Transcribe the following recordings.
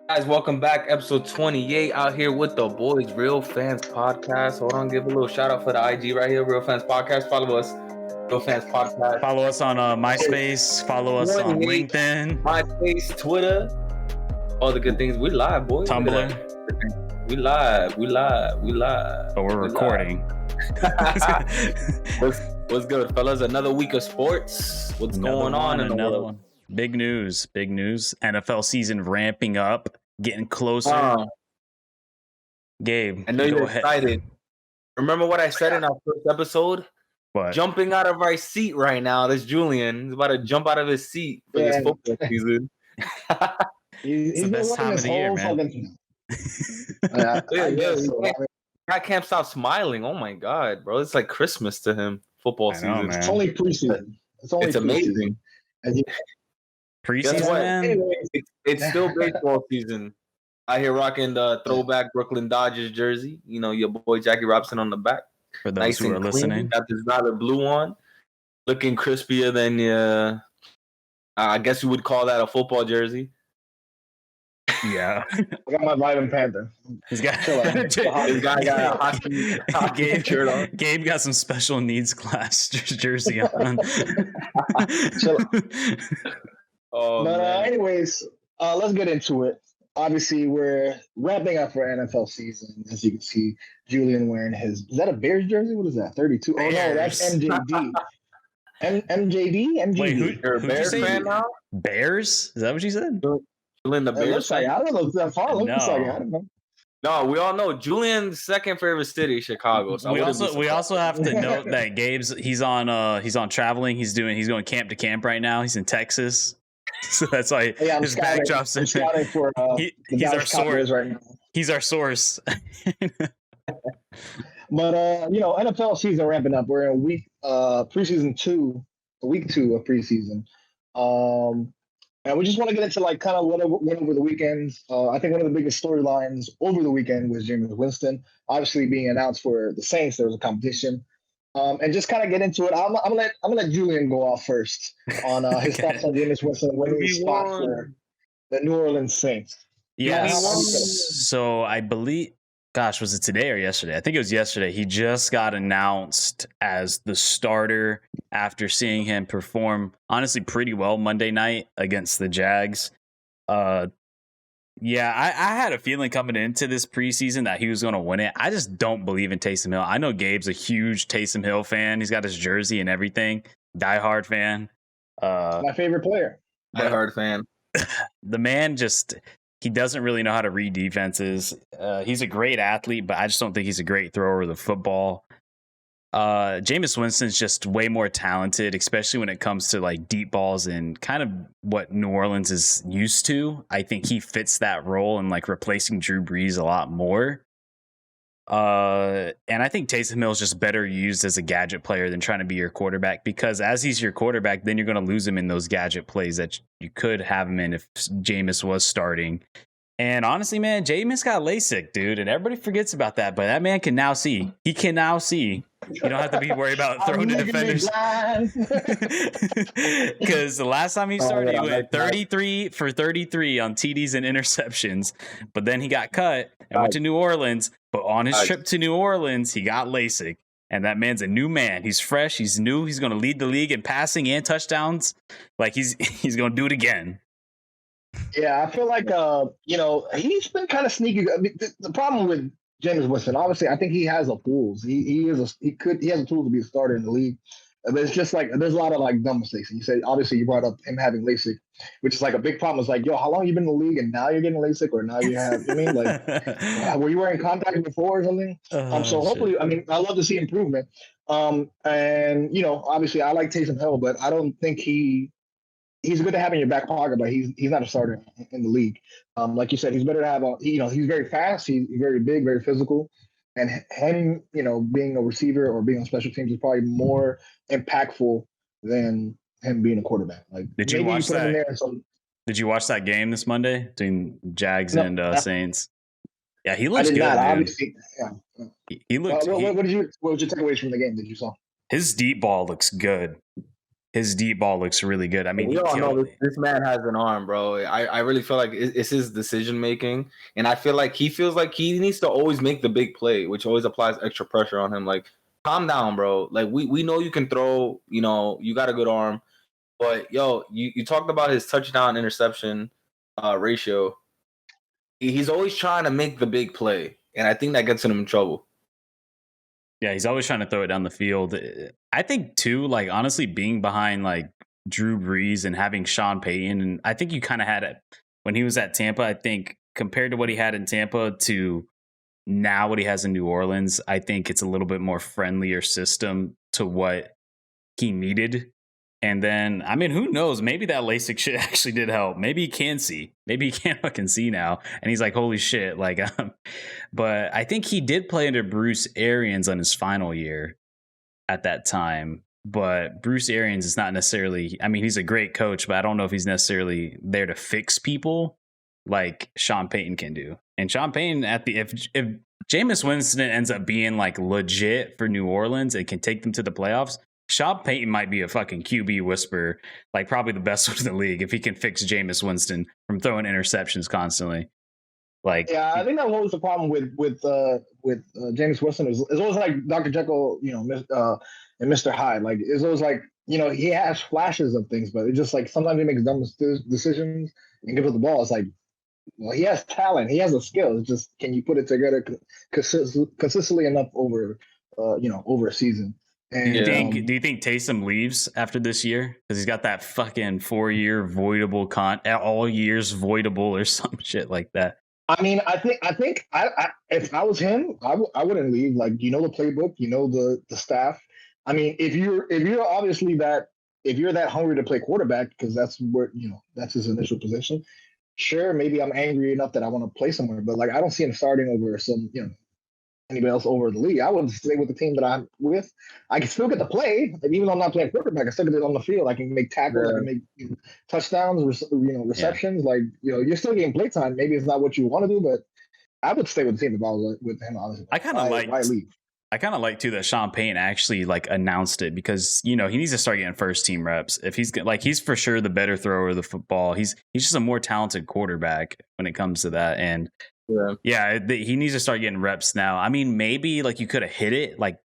Guys, welcome back. Episode 28 out here with the boys, Real Fans Podcast. Hold on, give a little shout out for the IG right here, Real Fans Podcast. Follow us, Real Fans Podcast. Follow us on MySpace. Follow us on LinkedIn, MySpace, Twitter, all the good things. We live, boys. Tumblr. We live. But we're recording. What's good, fellas? Another week of sports. What's going on in the world? Big news. NFL season ramping up, getting closer. Gabe, I know you're excited. Remember what I said in our first episode? What? Jumping out of our seat right now. This Julian is about to jump out of his seat for this football season. It's the best time of the year, man. I can't stop smiling. Oh my god, bro! It's like Christmas to him. Football season. It's only preseason. It's amazing. Preseason, man. It's still baseball season. I hear rocking the throwback Brooklyn Dodgers jersey. You know, your boy Jackie Robinson on the back. For those who are listening, got this Valor blue on, looking crispier than I guess you would call that a football jersey. Yeah, I got my Vitamin Panther. This guy got a hockey shirt on. Gabe got some special needs class jersey on. Anyways, let's get into it. Obviously, we're wrapping up for NFL season. As you can see, Julian wearing his. Is that a Bears jersey? What is that? 32. Bears. Oh no, that's MJD. MJD. Wait, you're a Bears fan now? Bears? Is that what you said? Julian, the Bears. I don't know if that far. I don't know. No, we all know Julian's second favorite city, Chicago. So we also have to note that Gabe's he's on traveling. He's going camp to camp right now. He's in Texas, so that's why his backdrop's in. He's our source right now. He's our source. But NFL season ramping up. We're in week 2 of preseason. And we just want to get into kind of what went over the weekends. I think one of the biggest storylines over the weekend was Jameis Winston, obviously being announced for the Saints. There was a competition, and just kind of get into it. I'm gonna let Julian go off first on his thoughts on Jameis Winston winning his spot for the New Orleans Saints. Yeah. So I believe. Gosh, was it today or yesterday? I think it was yesterday. He just got announced as the starter after seeing him perform, honestly, pretty well Monday night against the Jags. I had a feeling coming into this preseason that he was going to win it. I just don't believe in Taysom Hill. I know Gabe's a huge Taysom Hill fan. He's got his jersey and everything. Diehard fan. My favorite player. Diehard fan. The man he doesn't really know how to read defenses. He's a great athlete, but I just don't think he's a great thrower of the football. Jameis Winston's just way more talented, especially when it comes to deep balls and kind of what New Orleans is used to. I think he fits that role and replacing Drew Brees a lot more. And I think Taysom Hill is just better used as a gadget player than trying to be your quarterback, because as he's your quarterback, then you're going to lose him in those gadget plays that you could have him in if Jameis was starting. And honestly, man, Jameis got LASIK, dude, and everybody forgets about that. But that man can now see. He can now see. You don't have to be worried about throwing to defenders. Because the last time he started, he went 33 for 33 on TDs and interceptions. But then he got cut and went to New Orleans. But on his trip to New Orleans, he got LASIK. And that man's a new man. He's fresh. He's new. He's going to lead the league in passing and touchdowns. He's going to do it again. Yeah, I feel like he's been kind of sneaky. I mean, the problem with Jameis Winston, obviously, I think he has the tools. He has the tools to be a starter in the league. But it's just there's a lot of dumb mistakes. And you said obviously you brought up him having LASIK, which is a big problem. It's how long you been in the league and now you're getting LASIK, or now you have? Were you wearing contacts before or something? So hopefully, I love to see improvement. And obviously I like Taysom Hill, but I don't think he's good to have in your back pocket, but he's not a starter in the league. Like you said, he's better to have he's very fast, he's very big, very physical, and him, being a receiver or being on special teams is probably more impactful than him being a quarterback. Did you watch that? Did you watch that game this Monday between Jags and Saints? Yeah, he looks good. Obviously, yeah. He looked. What was your takeaways from the game that you saw? His deep ball looks good. his deep ball looks really good. I mean, We he all know killed. this man has an arm, bro. I really feel like it's his decision making, and I feel like he feels like he needs to always make the big play, which always applies extra pressure on him. Like, calm down, bro. Like, we know you can throw. You know, you got a good arm, but yo, you talked about his touchdown interception ratio. He's always trying to make the big play, and I think that gets him in trouble. Yeah, he's always trying to throw it down the field. I think too, like honestly, being behind like Drew Brees and having Sean Payton, and I think you kind of had it when he was at Tampa. I think compared to what he had in Tampa to now what he has in New Orleans, I think it's a little bit more friendlier system to what he needed. And then, I mean, who knows? Maybe that LASIK shit actually did help. Maybe he can see. Maybe he can't fucking see now. And he's like, holy shit. Like, but I think he did play under Bruce Arians on his final year at that time. But Bruce Arians is not necessarily, I mean, he's a great coach, but I don't know if he's necessarily there to fix people like Sean Payton can do. And Sean Payton, if Jameis Winston ends up being like legit for New Orleans and can take them to the playoffs, Sean Payton might be a fucking QB whisperer, like probably the best one in the league if he can fix Jameis Winston from throwing interceptions constantly. Like, yeah, I think that was the problem with Jameis Winston is always like Dr. Jekyll, and Mr. Hyde. Like it's always like he has flashes of things, but it's just like sometimes he makes dumb decisions and gives up the ball. It's like, well, he has talent, he has a skill. It's just can you put it together consistently enough over a season? And, do you think Taysom leaves after this year because he's got that fucking 4-year voidable all years voidable or some shit like that? I mean, I think if I was him, I wouldn't leave. Like, the playbook, the staff. I mean, if you're obviously if you're that hungry to play quarterback because that's where that's his initial position. Sure, maybe I'm angry enough that I want to play somewhere, but like I don't see him starting over some anybody else over the league. I would stay with the team that I'm with. I can still get to play, and even though I'm not playing quarterback, I still get it on the field. I can make tackles, I can make touchdowns, receptions. Yeah. Like you're still getting play time. Maybe it's not what you want to do, but I would stay with the team if I was with him. Honestly, I kind of like too that Sean Payton actually like announced it because he needs to start getting first team reps. If he's for sure the better thrower of the football. He's just a more talented quarterback when it comes to that. And he needs to start getting reps now. I mean, maybe like you could have hit it, like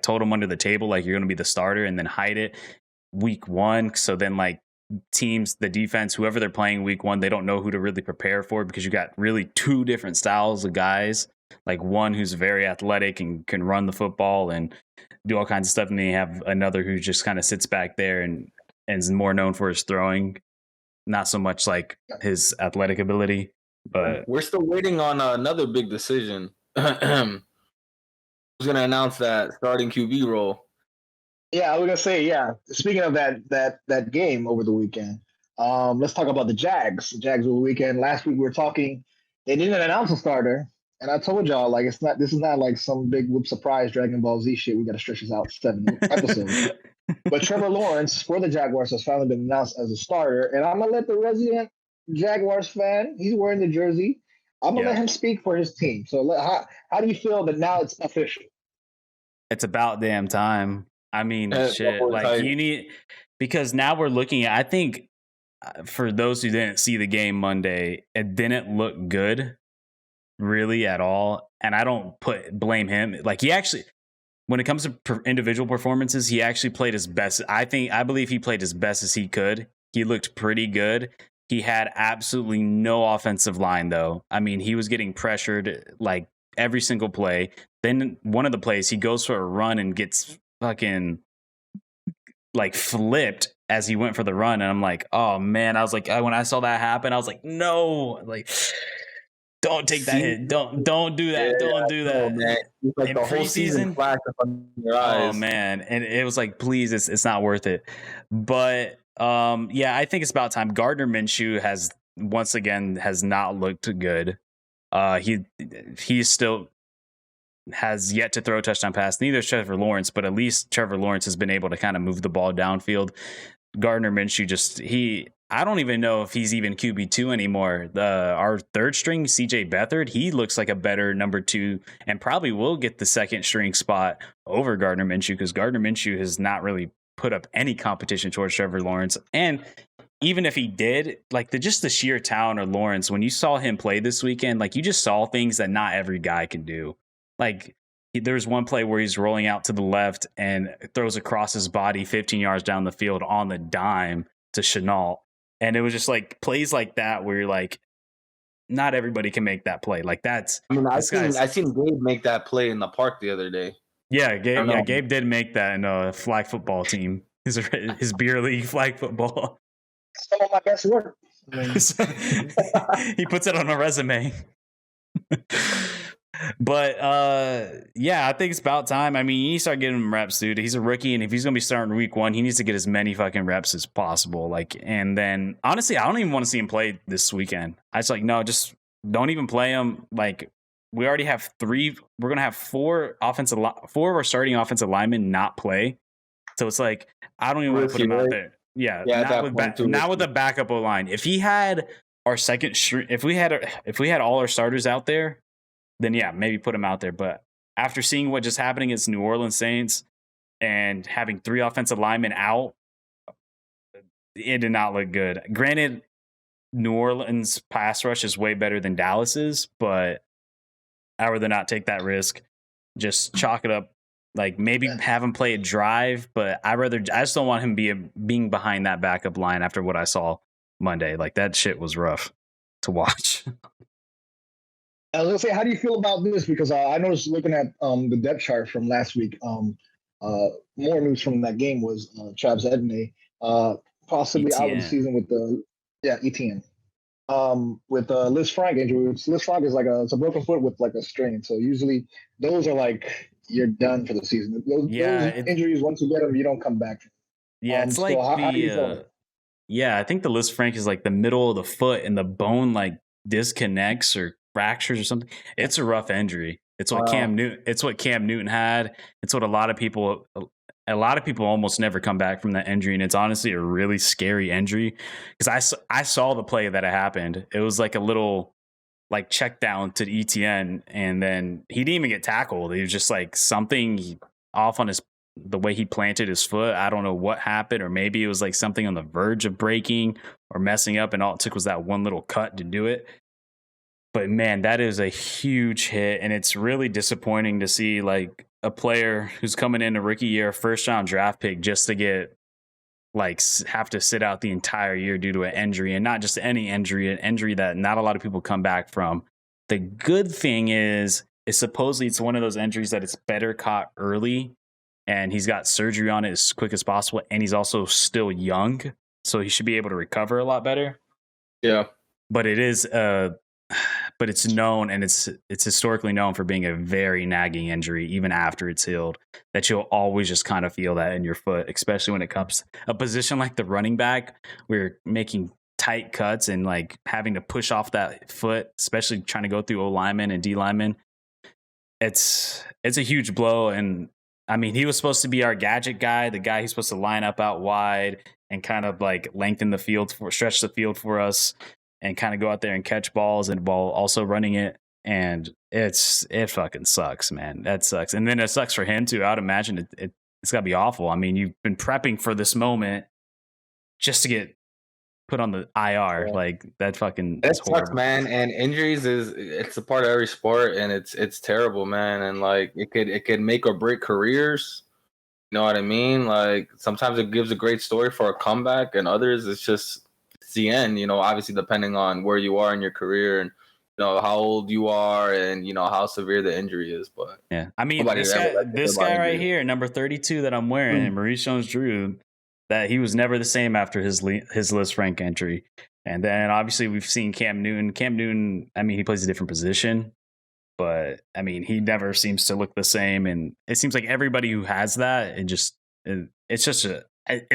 told him under the table, like you're going to be the starter, and then hide it week 1. So then like teams, the defense, whoever they're playing week 1, they don't know who to really prepare for because you got really 2 different styles of guys. Like one who's very athletic and can run the football and do all kinds of stuff, and then you have another who just kind of sits back there and is more known for his throwing, not so much like his athletic ability. But we're still waiting on another big decision. Who's going to announce that starting QB role? Yeah, I was gonna say, speaking of that game over the weekend, let's talk about the Jags. The Jags over the weekend. Last week we were talking, they didn't announce a starter, and I told y'all like this is not like some big whoop surprise Dragon Ball Z shit. We got to stretch this out 7 episodes. But Trevor Lawrence for the Jaguars has finally been announced as a starter, and I'm gonna let the resident Jaguars fan, he's wearing the jersey, I'm gonna let him speak for his team. So how do you feel that now it's official? It's about damn time. I mean, shit. Like you need, because now we're looking at, I think for those who didn't see the game Monday, it didn't look good really at all. And I don't blame him. Like he actually, when it comes to individual performances, he actually played his best. I believe he played as best as he could. He looked pretty good. He had absolutely no offensive line though. I mean, he was getting pressured like every single play. Then one of the plays, he goes for a run and gets fucking like flipped as he went for the run. And I'm like, oh man, I was like, when I saw that happen, I was like, no, like, don't take that hit. Don't do that. Don't do that. Man. Like the whole season flashed up on your eyes. Oh man. And it was like, please, it's not worth it. But I think it's about time. Gardner Minshew has once again has not looked good. He still has yet to throw a touchdown pass. Neither is Trevor Lawrence, but at least Trevor Lawrence has been able to kind of move the ball downfield. Gardner Minshew I don't even know if he's even QB2 anymore. Our third string, CJ Beathard, he looks like a better number 2 and probably will get the second string spot over Gardner Minshew because Gardner Minshew has not really put up any competition towards Trevor Lawrence. And even if he did, like just the sheer talent of Lawrence, when you saw him play this weekend, like you just saw things that not every guy can do. Like there's one play where he's rolling out to the left and throws across his body 15 yards down the field on the dime to Chenault. And it was just like plays like that where you're like, not everybody can make that play. Like that's. I mean, I seen Gabe make that play in the park the other day. Yeah, Gabe. Yeah, Gabe did make that in a flag football team. His beer league flag football. Some of my best work. He puts it on a resume. But yeah, I think it's about time. I mean, you need to start giving him reps, dude. He's a rookie, and if he's gonna be starting week 1, he needs to get as many fucking reps as possible. Like, and then honestly, I don't even want to see him play this weekend. I just no, just don't even play him. Like, we already have 3. We're gonna have 4 of our starting offensive linemen not play. So it's like I don't even want to put him out there. Yeah, not with the backup O line. If he had our second, if we had all our starters out there, then yeah, maybe put him out there. But after seeing what just happened against New Orleans Saints and having 3 offensive linemen out, it did not look good. Granted, New Orleans pass rush is way better than Dallas's, but I'd rather not take that risk. Just chalk it up. Like maybe have him play a drive, but I just don't want him being behind that backup line after what I saw Monday. Like that shit was rough to watch. I was gonna say, how do you feel about this? Because I noticed looking at the depth chart from last week, more news from that game was Travis Etienne possibly Etienne. out of the season with Etienne. With Liz Frank injury. Liz Frank is it's a broken foot with like a strain. So usually those are like you're done for the season. Those injuries, once you get them, you don't come back. Yeah, it's like how do you feel? Yeah, I think the Liz Frank is like the middle of the foot and the bone like disconnects or fractures or something. It's a rough injury. It's what Cam Newton had. It's what a lot of people almost never come back from that injury, and it's honestly a really scary injury because I saw the play that it happened. It was like a little like check down to Etienne, and then he didn't even get tackled. It was just like something off on the way he planted his foot. I don't know what happened, or maybe it was like something on the verge of breaking or messing up, and all it took was that one little cut to do it. But man, that is a huge hit, and it's really disappointing to see like a player who's coming in a rookie year, first round draft pick, just to get have to sit out the entire year due to an injury, and not just any injury, an injury that not a lot of people come back from. The good thing is supposedly it's one of those injuries that it's better caught early, and he's got surgery on it as quick as possible, and he's also still young, so he should be able to recover a lot better. Yeah, but it is but it's known, and it's historically known for being a very nagging injury, even after it's healed, that you'll always just kind of feel that in your foot, especially when it comes a position like the running back, where you're making tight cuts and like having to push off that foot, especially trying to go through O linemen and D linemen. It's a huge blow. And I mean, he was supposed to be our gadget guy, the guy who's supposed to line up out wide and kind of like lengthen the field stretch the field for us, and kind of go out there and catch balls and while also running it. And it fucking sucks, man. That sucks. And then it sucks for him too. I'd imagine it's gotta be awful. I mean, you've been prepping for this moment just to get put on the IR. Like that fucking that sucks, man. And injuries it's a part of every sport, and it's terrible, man. And like it could make or break careers. You know what I mean? Like sometimes it gives a great story for a comeback, and others it's the end, obviously depending on where you are in your career and how old you are and how severe the injury is. But yeah, I mean this guy right here, number 32 that I'm wearing, and Maurice Jones-Drew, that he was never the same after his Liz Frank injury. And then obviously we've seen Cam Newton, I mean, he plays a different position, but I mean, he never seems to look the same. And it seems like everybody who has that, it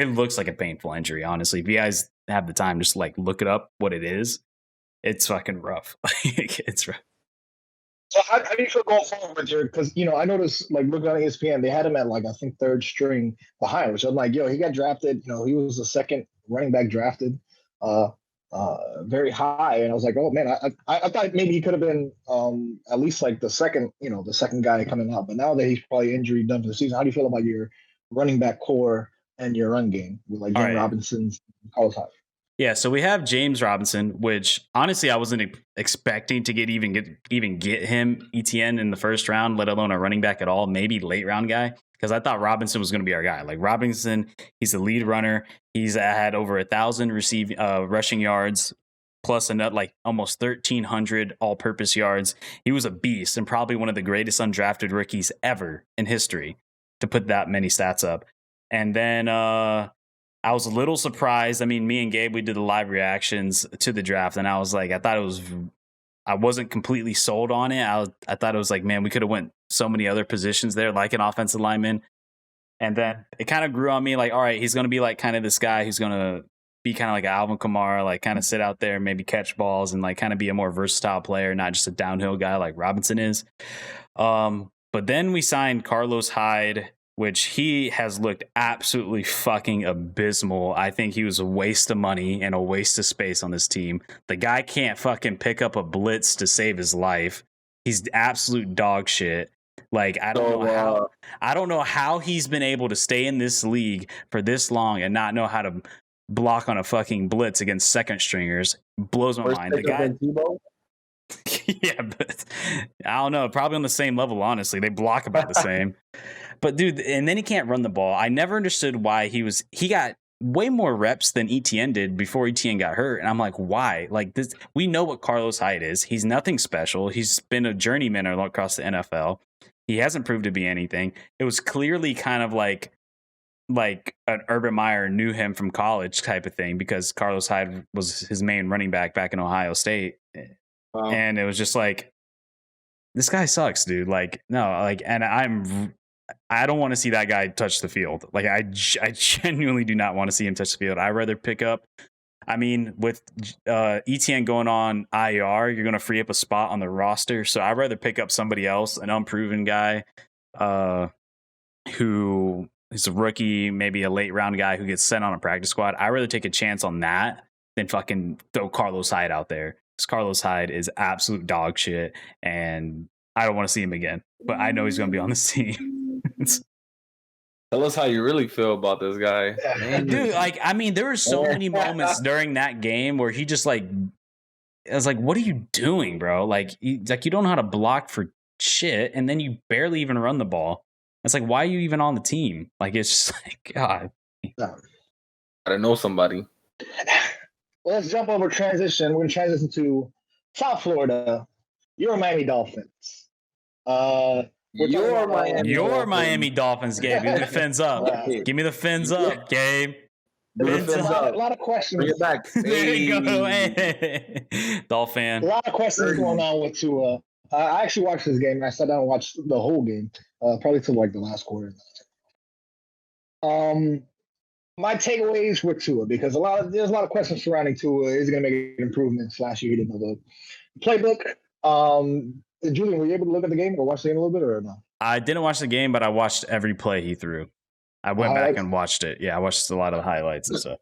looks like a painful injury, honestly. If you guys have the time, just like look it up what it is. It's fucking rough. It's rough. So how do you feel going forward with your? Because I noticed like looking on ESPN, they had him at like I think 3rd string behind, which I'm like, he got drafted. He was the 2nd running back drafted, very high, and I was like, oh man, I thought maybe he could have been at least like the second guy coming out. But now that he's probably injury done for the season, how do you feel about your running back core and your run game with like All James right. Robinson's Carlos Hyde. Yeah, so we have James Robinson, which honestly I wasn't expecting to get him Etienne in the first round, let alone a running back at all. Maybe late round guy, because I thought Robinson was going to be our guy. Like Robinson, he's the lead runner. He's had over 1,000 rushing yards, plus another like almost 1,300 all-purpose yards. He was a beast and probably one of the greatest undrafted rookies ever in history to put that many stats up. And then I was a little surprised. I mean, me and Gabe, we did the live reactions to the draft, and I was like, I wasn't completely sold on it. I thought it was like, man, we could have went so many other positions there, like an offensive lineman. And then it kind of grew on me, like, all right, he's going to be like kind of this guy who's going to be kind of like Alvin Kamara, like kind of sit out there, maybe catch balls, and like kind of be a more versatile player, not just a downhill guy like Robinson is. But then we signed Carlos Hyde, which he has looked absolutely fucking abysmal. I think he was a waste of money and a waste of space on this team. The guy can't fucking pick up a blitz to save his life. He's absolute dog shit. Like I don't know how he's been able to stay in this league for this long and not know how to block on a fucking blitz against second stringers. Blows my mind. The guy. Yeah, but I don't know. Probably on the same level, honestly. They block about the same. But dude, and then he can't run the ball. I never understood why he got way more reps than Etienne did before Etienne got hurt. And I'm like, why? Like this, we know what Carlos Hyde is. He's nothing special. He's been a journeyman across the NFL. He hasn't proved to be anything. It was clearly kind of like an Urban Meyer knew him from college type of thing, because Carlos Hyde was his main running back in Ohio State. Wow. And it was just like, this guy sucks, dude. Like, no, like, and I don't want to see that guy touch the field. Like, I genuinely do not want to see him touch the field. I'd rather pick up, I mean, with Etienne going on IR, you're going to free up a spot on the roster. So I'd rather pick up somebody else, an unproven guy who is a rookie, maybe a late round guy who gets sent on a practice squad. I'd rather take a chance on that than fucking throw Carlos Hyde out there. Because Carlos Hyde is absolute dog shit, and I don't want to see him again. But I know he's going to be on this team. Tell us how you really feel about this guy. Dude, like, I mean, there were so many moments during that game where he just like, I was like, what are you doing, bro? Like, you don't know how to block for shit, and then you barely even run the ball. It's like, why are you even on the team? Like, it's just like, God. Gotta know somebody. Let's jump over transition. We're going to transition to South Florida. Your Miami Dolphins. Your Miami Dolphins, Gabe. Give me the fins up. Give me the fins up, Gabe. A lot of questions. Bring it back. There you go. Hey. Dolphin. A lot of questions going on with Tua. I actually watched this game. I sat down and watched the whole game, probably till like the last quarter. My takeaways with Tua, because there's a lot of questions surrounding Tua. Is he going to make improvements? Last year he didn't know the playbook. Julian, were you able to look at the game or watch the game a little bit or no? I didn't watch the game, but I watched every play he threw. I went back and watched it. Yeah, I watched a lot of the highlights and stuff.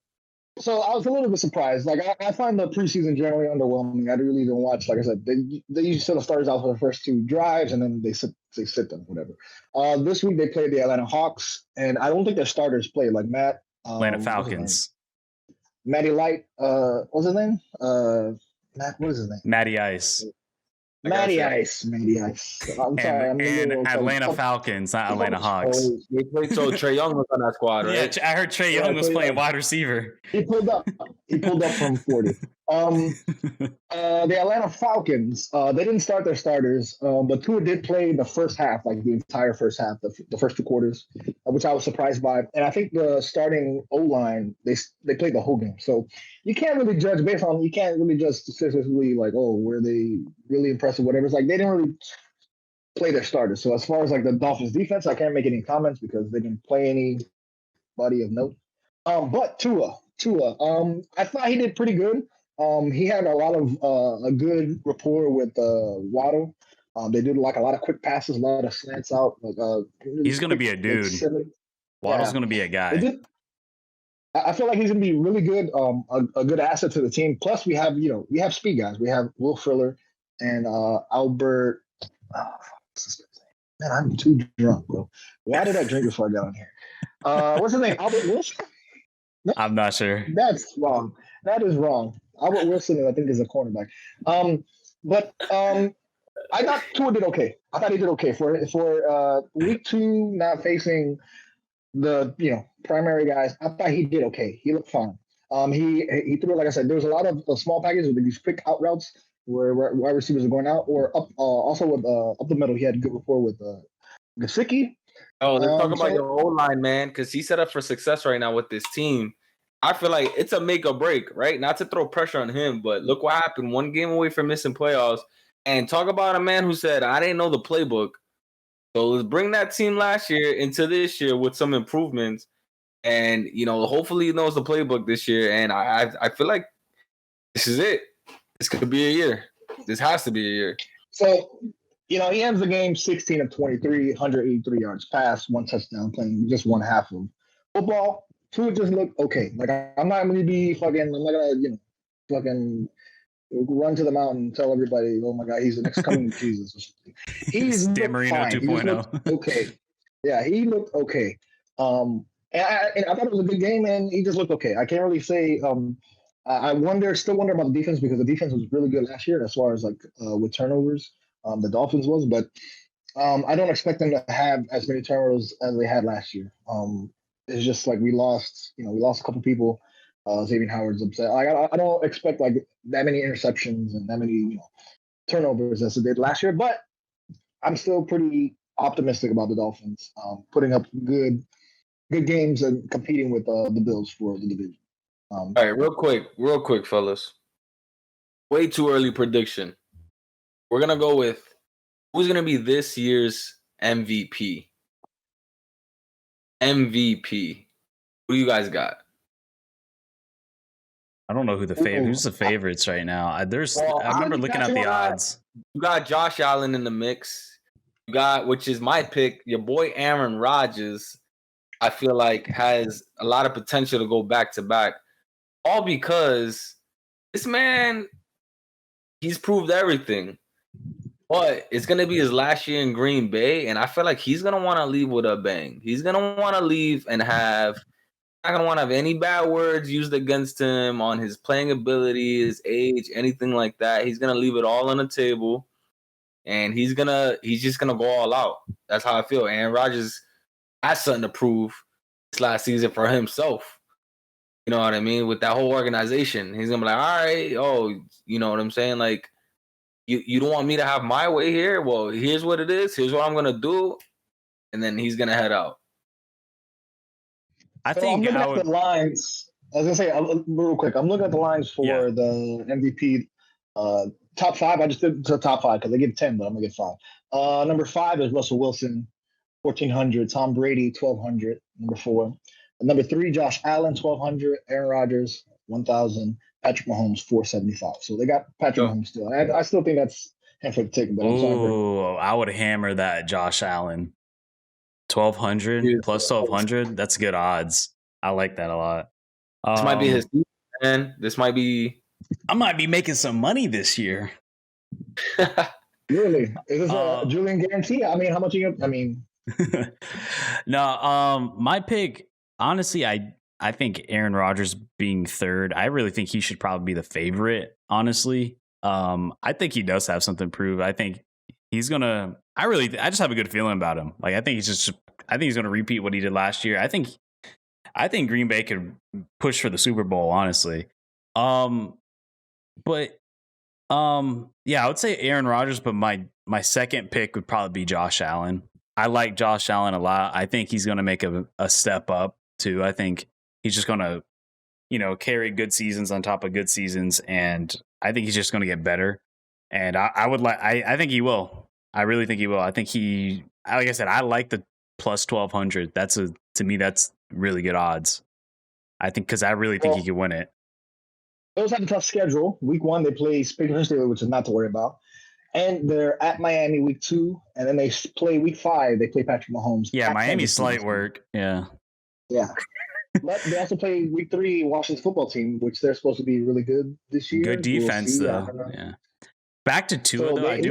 So I was a little bit surprised. Like I find the preseason generally underwhelming. I really don't watch. Like I said, they usually set the starters out for the first two drives and then they sit them, whatever. This week they played the Atlanta Hawks, and I don't think their starters played. Like Matt. Atlanta Falcons. Matty Light. What's his name? Matt. What is his name? Matty Ice. Matty Ice. I'm sorry. And Atlanta Falcons, not Atlanta Hawks. So Trae Young was on that squad, right? Yeah, I heard Trae Young was playing wide receiver. He pulled up from 40. The Atlanta Falcons, they didn't start their starters, but Tua did play the first half, like the entire first half, the first two quarters, which I was surprised by. And I think the starting O-line, they played the whole game. So you can't really judge specifically like, oh, were they really impressive, whatever. It's like they didn't really play their starters. So as far as like the Dolphins defense, I can't make any comments because they didn't play anybody of note. But Tua, I thought he did pretty good. He had a lot of a good rapport with Waddle. They did like a lot of quick passes, a lot of slants out. He's going to be a dude. Waddle's going to be a guy. I feel like he's going to be really good, a good asset to the team. Plus, we have speed guys. We have Will Fuller and Albert. Man, I'm too drunk, bro. Why did I drink before I got on here? What's his name? Albert Wilson? No, I'm not sure. that's wrong. That is wrong. Albert Wilson, I think, is a cornerback. But I thought Tua did okay. I thought he did okay for week 2, not facing the primary guys. I thought he did okay. He looked fine. He threw, like I said, there was a lot of small packages with these quick out routes where wide receivers are going out or up. Also with up the middle, he had good rapport with Gesicki. Oh, let's talk about your O-line, man, because he's set up for success right now with this team. I feel like it's a make or break, right? Not to throw pressure on him, but look what happened. 1 game away from missing playoffs. And talk about a man who said, I didn't know the playbook. So let's bring that team last year into this year with some improvements. And, hopefully he knows the playbook this year. And I feel like this is it. This could be a year. This has to be a year. So, he ends the game 16 of 23, 183 yards pass, 1 touchdown, playing just one half of football. Tua just looked okay. Like, I'm not going to be I'm not going to, fucking run to the mountain and tell everybody, oh my God, he's the next coming of Jesus or something. He's Marino 2.0. Okay. Yeah, he looked okay. And I thought it was a good game, and he just looked okay. I can't really say. I still wonder about the defense because the defense was really good last year as far as with turnovers. The Dolphins was, but I don't expect them to have as many turnovers as they had last year. It's just like we lost a couple people. Xavier Howard's upset. I don't expect that many interceptions and that many turnovers as they did last year, but I'm still pretty optimistic about the Dolphins putting up good games and competing with the Bills for the division. All right, real quick, fellas. Way too early prediction. We're going to go with who's going to be this year's MVP. MVP. Who do you guys got? I don't know who's the favorites right now. I remember looking at the odds. You got Josh Allen in the mix. You got, which is my pick, your boy Aaron Rodgers. I feel like has a lot of potential to go back to back. All because this man, he's proved everything. But it's going to be his last year in Green Bay, and I feel like he's going to want to leave with a bang. He's going to want to leave and not going to want to have any bad words used against him on his playing ability, his age, anything like that. He's going to leave it all on the table, and he's just going to go all out. That's how I feel. Aaron Rodgers has something to prove this last season for himself. You know what I mean? With that whole organization. He's going to be like, all right, you know what I'm saying? Like, you don't want me to have my way here? Well, here's what it is. Here's what I'm going to do. And then he's going to head out. I'm looking at the lines. I was going to say, real quick, I'm looking at the lines for the MVP top 5. I just did the top 5 because they give 10, but I'm going to get 5. Number 5 is Russell Wilson, 1,400. Tom Brady, 1,200. Number 4. Number 3, Josh Allen, 1,200. Aaron Rodgers, 1,000. Patrick Mahomes, 475. So they got Patrick Mahomes still. I still think that's him for the taking. But I would hammer that Josh Allen. 1,200 plus 1,200. That's good odds. I like that a lot. This might be his season, man. This might be. I might be making some money this year. Really? Is this a Julian guarantee? I mean, how much you? I mean, no. My pick. Honestly, I think Aaron Rodgers being third, I really think he should probably be the favorite, honestly. I think he does have something to prove. I think he's going to I just have a good feeling about him. Like I think he's going to repeat what he did last year. I think Green Bay could push for the Super Bowl, honestly. But I would say Aaron Rodgers, but my second pick would probably be Josh Allen. I like Josh Allen a lot. I think he's going to make a step up too. I think he's just going to, carry good seasons on top of good seasons. And I think he's just going to get better. And I think he will. I really think he will. I think like I said, I like the plus 1,200. To me, that's really good odds. I think, cause I really think he could win it. Those have a tough schedule. Week 1, they play Pittsburgh Steelers, which is not to worry about. And they're at Miami week 2. And then they play week 5. They play Patrick Mahomes. Yeah. Miami's slight work. Yeah. Yeah. But they also play week 3 Washington football team, which they're supposed to be really good this year. Good defense, though. Yeah. Back to Tua, though. I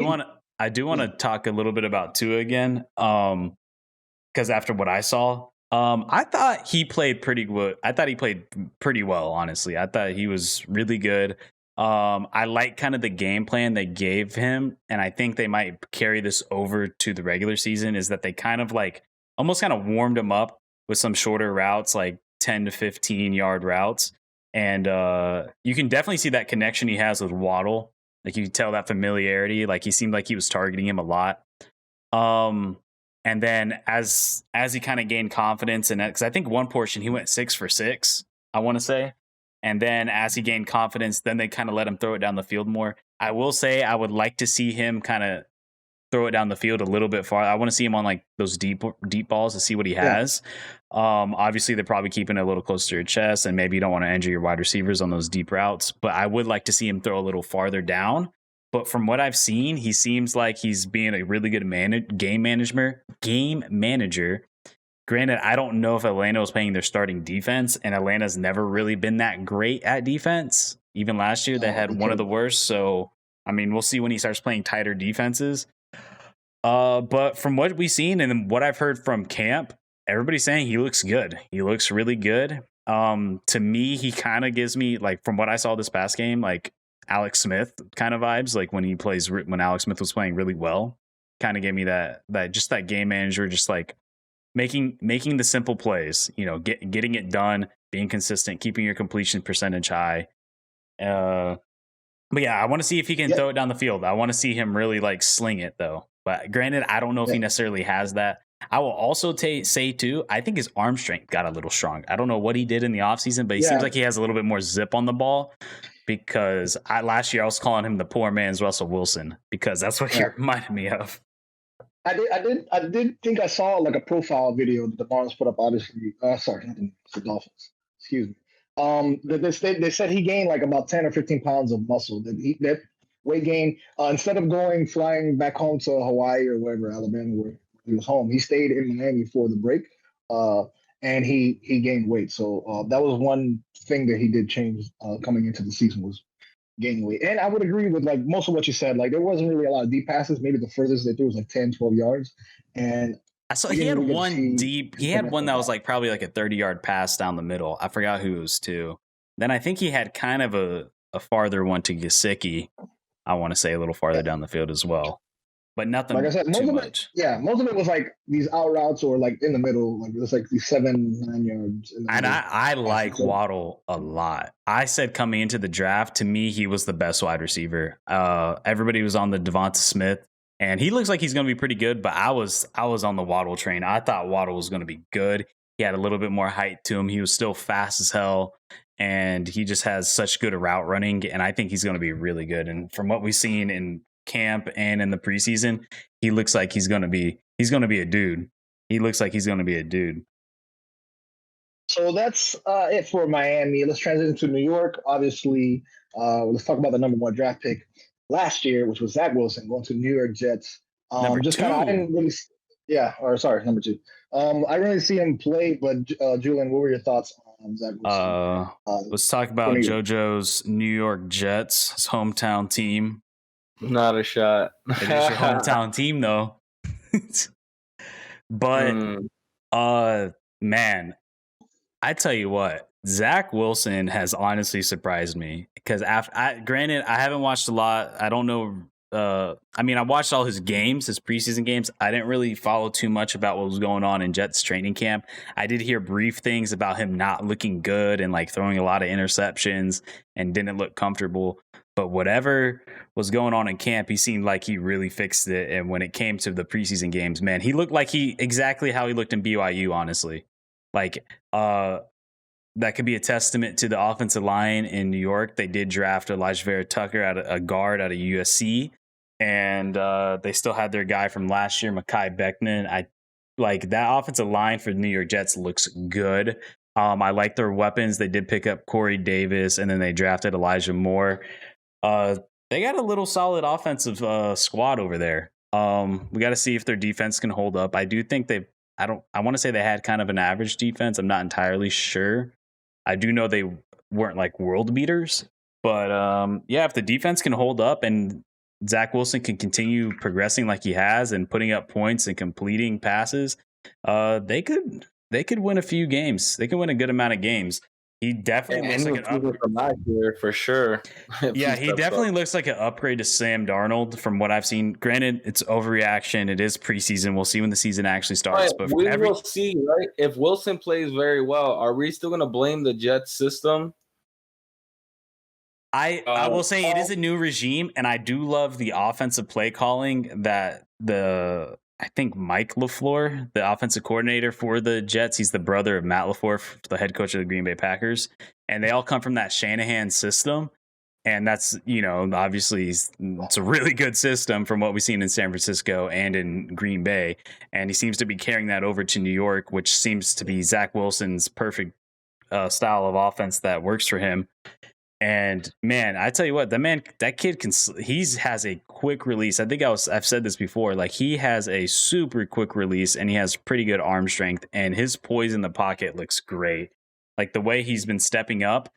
do want to talk a little bit about Tua again. Because after what I saw, I thought he played pretty good. I thought he played pretty well, honestly. I thought he was really good. I like kind of the game plan they gave him, and I think they might carry this over to the regular season. Is that they kind of like almost kind of warmed him up with some shorter routes, like 10 to 15-yard routes, and you can definitely see that connection he has with Waddle. Like you can tell that familiarity. Like he seemed like he was targeting him a lot. And then as he kind of gained confidence, and because I think one portion he went 6 for 6, I want to say. And then as he gained confidence, then they kind of let him throw it down the field more. I will say I would like to see him kind of throw it down the field a little bit farther. I want to see him on like those deep balls to see what he has. Obviously, they're probably keeping it a little closer to your chest, and maybe you don't want to injure your wide receivers on those deep routes. But I would like to see him throw a little farther down. But from what I've seen, he seems like he's being a really good game manager. Granted, I don't know if Atlanta was playing their starting defense, and Atlanta's never really been that great at defense. Even last year, they had one of the worst. So, I mean, we'll see when he starts playing tighter defenses. But from what we've seen and what I've heard from camp, everybody's saying he looks good. He looks really good. To me, he kind of gives me, like, from what I saw this past game, like Alex Smith kind of vibes. Like when Alex Smith was playing really well, kind of gave me that just that game manager, just like making the simple plays, getting it done, being consistent, keeping your completion percentage high. But yeah, I want to see if he can throw it down the field. I want to see him really like sling it though. But granted, I don't know if he necessarily has that. I will also say too, I think his arm strength got a little strong. I don't know what he did in the offseason, but he seems like he has a little bit more zip on the ball. Because last year I was calling him the poor man's Russell Wilson, because that's what he reminded me of. I did think I saw like a profile video that the Browns put up. Obviously, sorry, not the Dolphins. Excuse me. They said he gained like about 10 or 15 pounds of muscle. That weight gain, instead of flying back home to Hawaii or wherever, Alabama, where he was home, he stayed in Miami for the break. And he gained weight. So that was one thing that he did change coming into the season, was gaining weight. And I would agree with like most of what you said. Like there wasn't really a lot of deep passes. Maybe the furthest they threw was like 10, 12 yards. And I saw he had one deep. He had one that was like probably like a 30-yard pass down the middle. I forgot who it was to. Then I think he had kind of a farther one to Gesicki. I want to say a little farther down the field as well. But nothing, like I said, most of it was like these out routes or like in the middle, like it was like these 7-9 yards. And I like Waddle a lot. I said coming into the draft, to me, he was the best wide receiver. Everybody was on the Devonta Smith, and he looks like he's going to be pretty good. But I was on the Waddle train. I thought Waddle was going to be good. He had a little bit more height to him. He was still fast as hell, and he just has such good route running. And I think he's going to be really good. And from what we've seen in camp and in the preseason, he looks like he's going to be a dude. He looks like he's going to be a dude. So that's it for Miami. Let's transition to New York. Obviously, let's talk about the number 1 draft pick last year, which was Zach Wilson, going to New York Jets. Number 2. I didn't really, number 2. I didn't really see him play, but Julian, what were your thoughts on Zach Wilson? Let's talk about JoJo's New York Jets, his hometown team. Not a shot. It is your hometown team, though. But man, I tell you what, Zach Wilson has honestly surprised me, because granted, I haven't watched a lot. I don't know. I watched all his games, his preseason games. I didn't really follow too much about what was going on in Jets training camp. I did hear brief things about him not looking good and like throwing a lot of interceptions and didn't look comfortable. But whatever was going on in camp, he seemed like he really fixed it. And when it came to the preseason games, man, he looked like exactly how he looked in BYU, honestly. Like, that could be a testament to the offensive line in New York. They did draft Elijah Vera Tucker, a guard out of USC. And they still had their guy from last year, Mekhi Becton. I like that offensive line for the New York Jets looks good. I like their weapons. They did pick up Corey Davis, and then they drafted Elijah Moore. They got a little solid offensive squad over there. We got to see if their defense can hold up. I do think I want to say they had kind of an average defense. I'm not entirely sure. I do know they weren't like world beaters, but if the defense can hold up and Zach Wilson can continue progressing like he has and putting up points and completing passes, they could they could win a few games. They can win a good amount of games. He definitely looks like an upgrade from last year for sure. Yeah, he definitely looks like an upgrade to Sam Darnold from what I've seen. Granted, it's overreaction. It is preseason. We'll see when the season actually starts. But we will see, right? If Wilson plays very well, are we still going to blame the Jets system? I will say it is a new regime, and I do love the offensive play calling that I think Mike LaFleur, the offensive coordinator for the Jets, he's the brother of Matt LaFleur, the head coach of the Green Bay Packers, and they all come from that Shanahan system. And that's, obviously it's a really good system from what we've seen in San Francisco and in Green Bay. And he seems to be carrying that over to New York, which seems to be Zach Wilson's perfect style of offense that works for him. And man, I tell you what, that kid has a quick release. I think I've said this before. Like, he has a super quick release and he has pretty good arm strength, and his poise in the pocket looks great. Like, the way he's been stepping up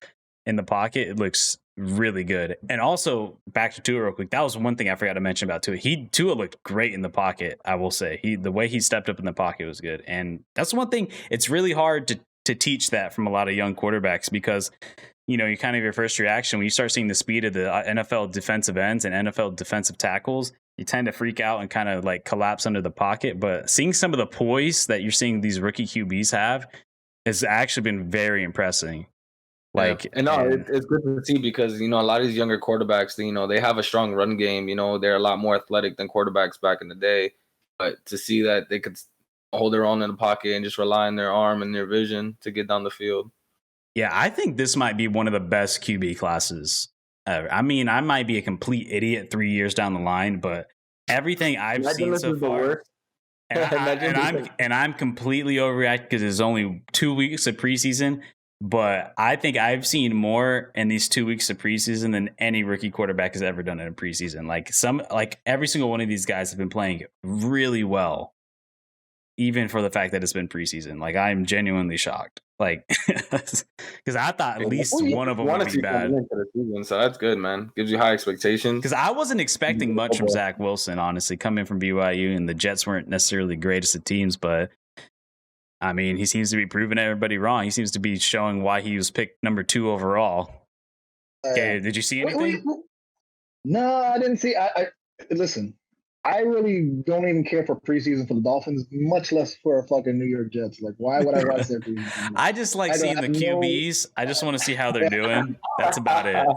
in the pocket, it looks really good. And also, back to Tua real quick, that was one thing I forgot to mention about Tua. Tua looked great in the pocket, I will say. The way he stepped up in the pocket was good. And that's one thing. It's really hard to teach that from a lot of young quarterbacks, because you kind of your first reaction when you start seeing the speed of the NFL defensive ends and NFL defensive tackles, you tend to freak out and kind of like collapse under the pocket. But seeing some of the poise that you're seeing these rookie QBs have has actually been very impressive. Like, and it's good to see, because a lot of these younger quarterbacks, they have a strong run game. They're a lot more athletic than quarterbacks back in the day. But to see that they could hold their own in the pocket and just rely on their arm and their vision to get down the field. Yeah, I think this might be one of the best QB classes ever. I mean, I might be a complete idiot 3 years down the line, but everything I've seen so far, and I'm completely overreacting because it's only 2 weeks of preseason. But I think I've seen more in these 2 weeks of preseason than any rookie quarterback has ever done in a preseason. Like every single one of these guys have been playing really well, even for the fact that it's been preseason. Like, I'm genuinely shocked. Like, because I thought at least one of them would be bad. So that's good, man. Gives you high expectations. Because I wasn't expecting much from Zach Wilson, honestly, coming from BYU, and the Jets weren't necessarily the greatest of teams, but I mean, he seems to be proving everybody wrong. He seems to be showing why he was picked number 2 overall. Okay, did you see anything? No, I didn't see. Listen, I really don't even care for preseason for the Dolphins, much less for a fucking New York Jets. Like, why would I watch their preseason? I just like seeing the QBs. I just want to see how they're doing. That's about it.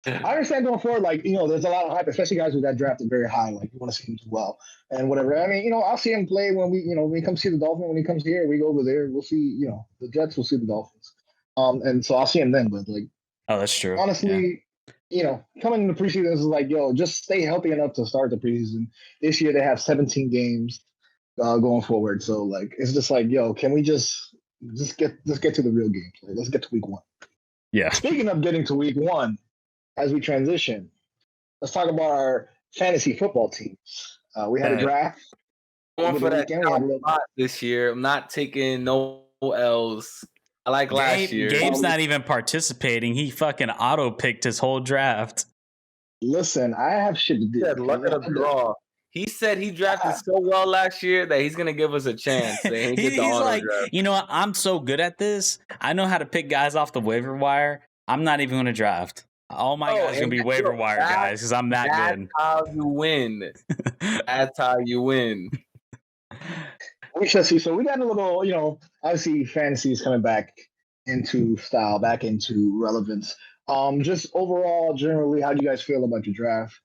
I understand going forward, like, there's a lot of hype, especially guys who got drafted very high. Like, you want to see him do well and whatever. I mean, I'll see him play when when he comes see the Dolphins. When he comes here, we go over there. We'll see, the Jets will see the Dolphins. And so I'll see him then. But, like, oh, that's true. Honestly, coming into preseason is like, just stay healthy enough to start the preseason. This year they have 17 games going forward. So, like, it's just like, can we just get to the real games? Like, let's get to week 1. Yeah. Speaking of getting to week 1, as we transition, let's talk about our fantasy football teams. We had a draft. Going for that spot this year. I'm not taking no L's. I like last year. Gabe's not even participating. He fucking auto-picked his whole draft. Listen, I have shit to do. Luck of the draw. He said he drafted so well last year that he's going to give us a chance. He's like, I'm so good at this. I know how to pick guys off the waiver wire. I'm not even going to draft. All my guys are going to be waiver wire guys because I'm that good. That's how you win. That's how you win. We shall see. So we got a little, obviously fantasy is coming back into style, back into relevance. Just overall, generally, how do you guys feel about your draft?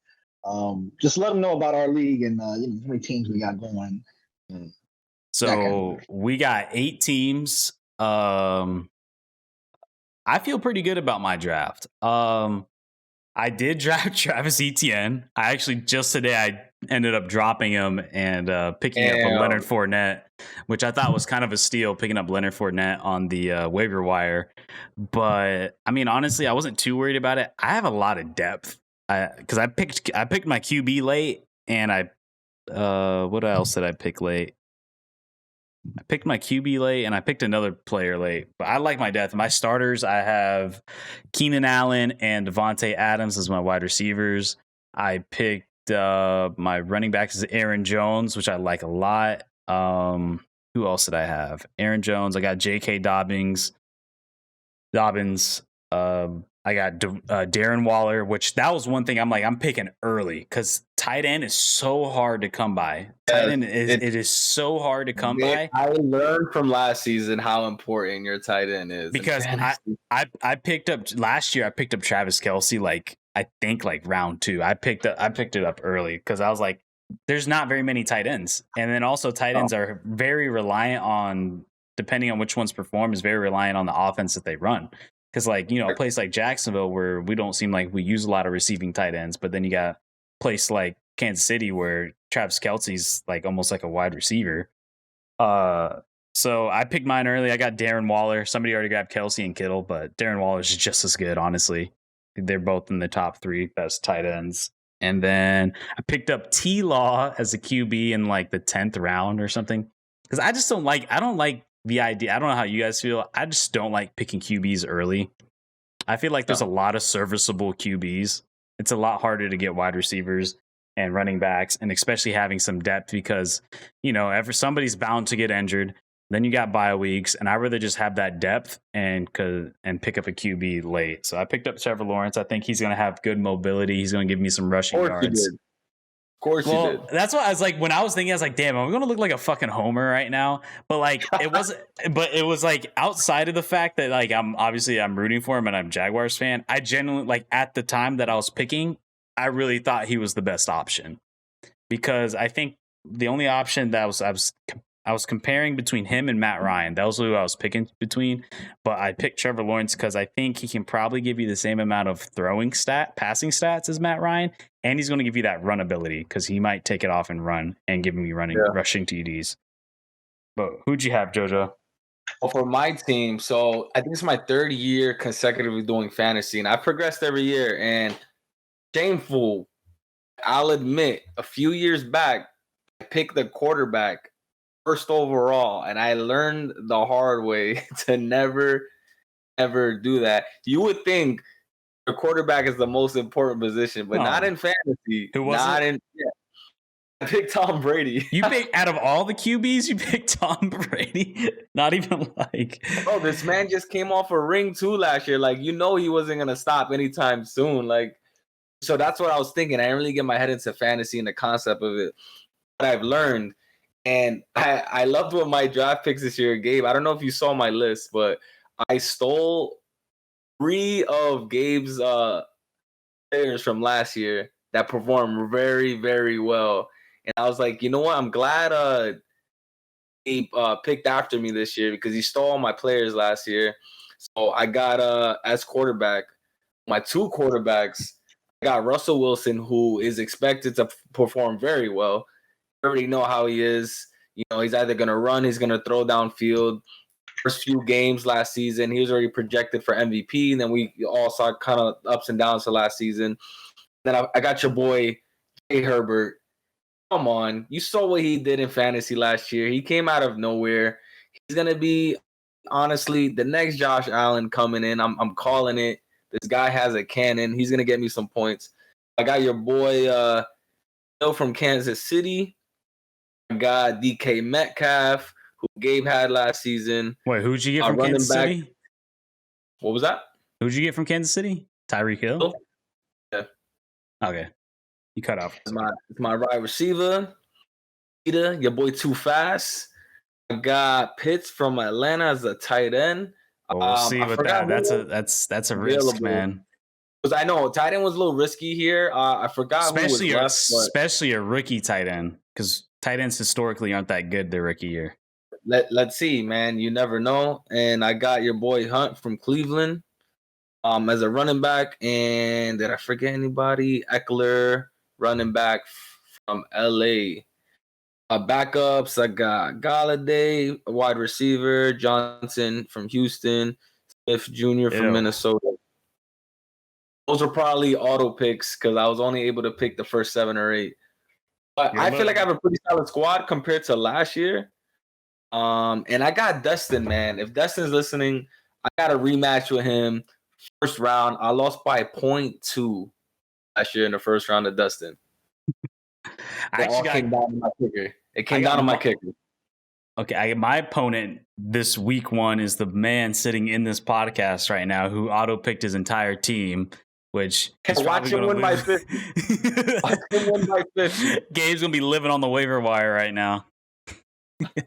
Just let them know about our league and how many teams we got going. So we got 8 teams. I feel pretty good about my draft. I did draft Travis Etienne. I actually just today I ended up dropping him and picking up a Leonard Fournette, which I thought was kind of a steal, picking up Leonard Fournette on the waiver wire. But I mean, honestly, I wasn't too worried about it. I have a lot of depth because I picked my QB late, and what else did I pick late? I picked my QB late, and I picked another player late. But I like my depth. My starters, I have Keenan Allen and Devontae Adams as my wide receivers. I picked my running backs is Aaron Jones, which I like a lot. Who else did I have? Aaron Jones. I got J.K. Dobbins. I got Darren Waller, which that was one thing I'm picking early because tight end is so hard to come by. Tight end is so hard to come by. I learned from last season how important your tight end is. Because I picked up last year. I picked up Travis Kelce I think round 2. I picked it up early because I was like, there's not very many tight ends, and then also tight ends are very reliant on, depending on which ones perform, is very reliant on the offense that they run. Because a place like Jacksonville where we don't seem like we use a lot of receiving tight ends, but then you got a place like Kansas City where Travis Kelce's almost like a wide receiver. So I picked mine early. I got Darren Waller. Somebody already grabbed Kelce and Kittle, but Darren Waller is just as good, honestly. They're both in the top 3 best tight ends. And then I picked up T-Law as a QB in the 10th round or something. Because I don't like the idea. I don't know how you guys feel. I just don't like picking QBs early. I feel like there's a lot of serviceable QBs. It's a lot harder to get wide receivers and running backs, and especially having some depth because, somebody's bound to get injured. Then you got bye weeks, and I'd rather just have that depth and pick up a QB late. So I picked up Trevor Lawrence. I think he's going to have good mobility. He's going to give me some rushing yards. Of course you did. That's what I was like when I was thinking. I was like, "Damn, I'm going to look like a fucking homer right now." But it wasn't. But it was outside of the fact that I'm rooting for him and I'm a Jaguars fan. I genuinely at the time that I was picking, I really thought he was the best option because I think the only option that I was comparing between him and Matt Ryan. That was who I was picking between. But I picked Trevor Lawrence because I think he can probably give you the same amount of passing stats as Matt Ryan. And he's going to give you that run ability because he might take it off and run and give me rushing TDs. But who'd you have, JoJo? Well, for my team, so I think it's my 3rd year consecutively doing fantasy. And I progressed every year. And shameful, I'll admit, a few years back, I picked the quarterback first overall, and I learned the hard way to never, ever do that. You would think the quarterback is the most important position, but not in fantasy. Who was it? I picked Tom Brady. You picked out of all the QBs, you picked Tom Brady. Not even Oh, this man just came off a ring too last year. He wasn't gonna stop anytime soon. So that's what I was thinking. I didn't really get my head into fantasy and the concept of it. But I've learned. And I loved what my draft picks this year gave. I don't know if you saw my list, but I stole 3 of Gabe's players from last year that performed very, very well. And I was like, you know what? I'm glad he picked after me this year because he stole all my players last year. So I got as quarterback, my 2 quarterbacks. I got Russell Wilson, who is expected to perform very well. Already know how he is. He's either going to run, he's going to throw downfield. First few games last season, he was already projected for MVP. And then we all saw kind of ups and downs to last season. Then I got your boy, Jay Herbert. Come on. You saw what he did in fantasy last year. He came out of nowhere. He's going to be, honestly, the next Josh Allen coming in. I'm calling it. This guy has a cannon. He's going to get me some points. I got your boy, from Kansas City. I got DK Metcalf, who Gabe had last season. Wait, who'd you get from Kansas City? What was that? Who'd you get from Kansas City? Tyreek Hill? Yeah. Okay. You cut off. It's my right receiver. Your boy Too Fast. I got Pitts from Atlanta as a tight end. We'll see with that. That's a risk, man. Because I know tight end was a little risky here. I forgot especially a rookie tight end, because tight ends historically aren't that good their rookie year. Let's see, man. You never know. And I got your boy Hunt from Cleveland as a running back. And did I forget anybody? Eckler, running back from LA. Backups, I got Galladay, a wide receiver, Johnson from Houston, Smith Jr. from Minnesota. Those are probably auto picks because I was only able to pick the first 7 or 8. But I feel like I have a pretty solid squad compared to last year. And I got Dustin, man. If Dustin's listening, I got a rematch with him. First round, I lost by 0.2 last year in the first round of Dustin. It came down to my kicker. Okay, my opponent this week 1 is the man sitting in this podcast right now who auto-picked his entire team, which he's watch him win by 50. Watch him win by 50. Gabe's going to be living on the waiver wire right now.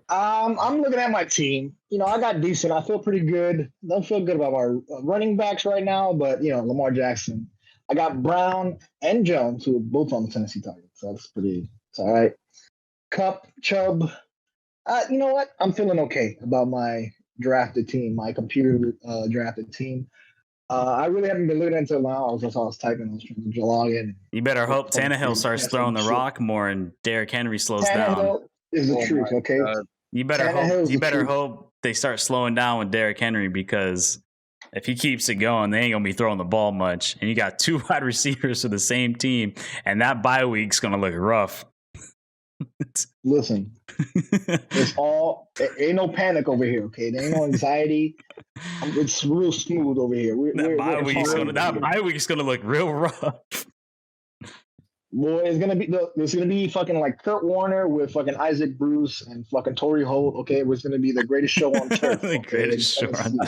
I'm looking at my team. I got decent. I feel pretty good. Don't feel good about my running backs right now, but Lamar Jackson. I got Brown and Jones, who are both on the Tennessee Titans. So it's all right. Cup, Chubb. You know what? I'm feeling okay about my drafted team, my computer drafted team. I really haven't been looking until now. I was typing. I was trying to log in. You better hope Tannehill starts throwing the rock more and Derrick Henry slows down. Is the truth, okay? You better hope they start slowing down with Derrick Henry, because if he keeps it going, they ain't gonna be throwing the ball much. And you got 2 wide receivers for the same team, and that bye week's gonna look rough. Listen, ain't no panic over here, okay? There ain't no anxiety. It's real smooth over here. That bye week's gonna look real rough. Boy, there's gonna be fucking like Kurt Warner with fucking Isaac Bruce and fucking Torrey Holt. Okay, it was gonna be the greatest show on turf. The greatest show on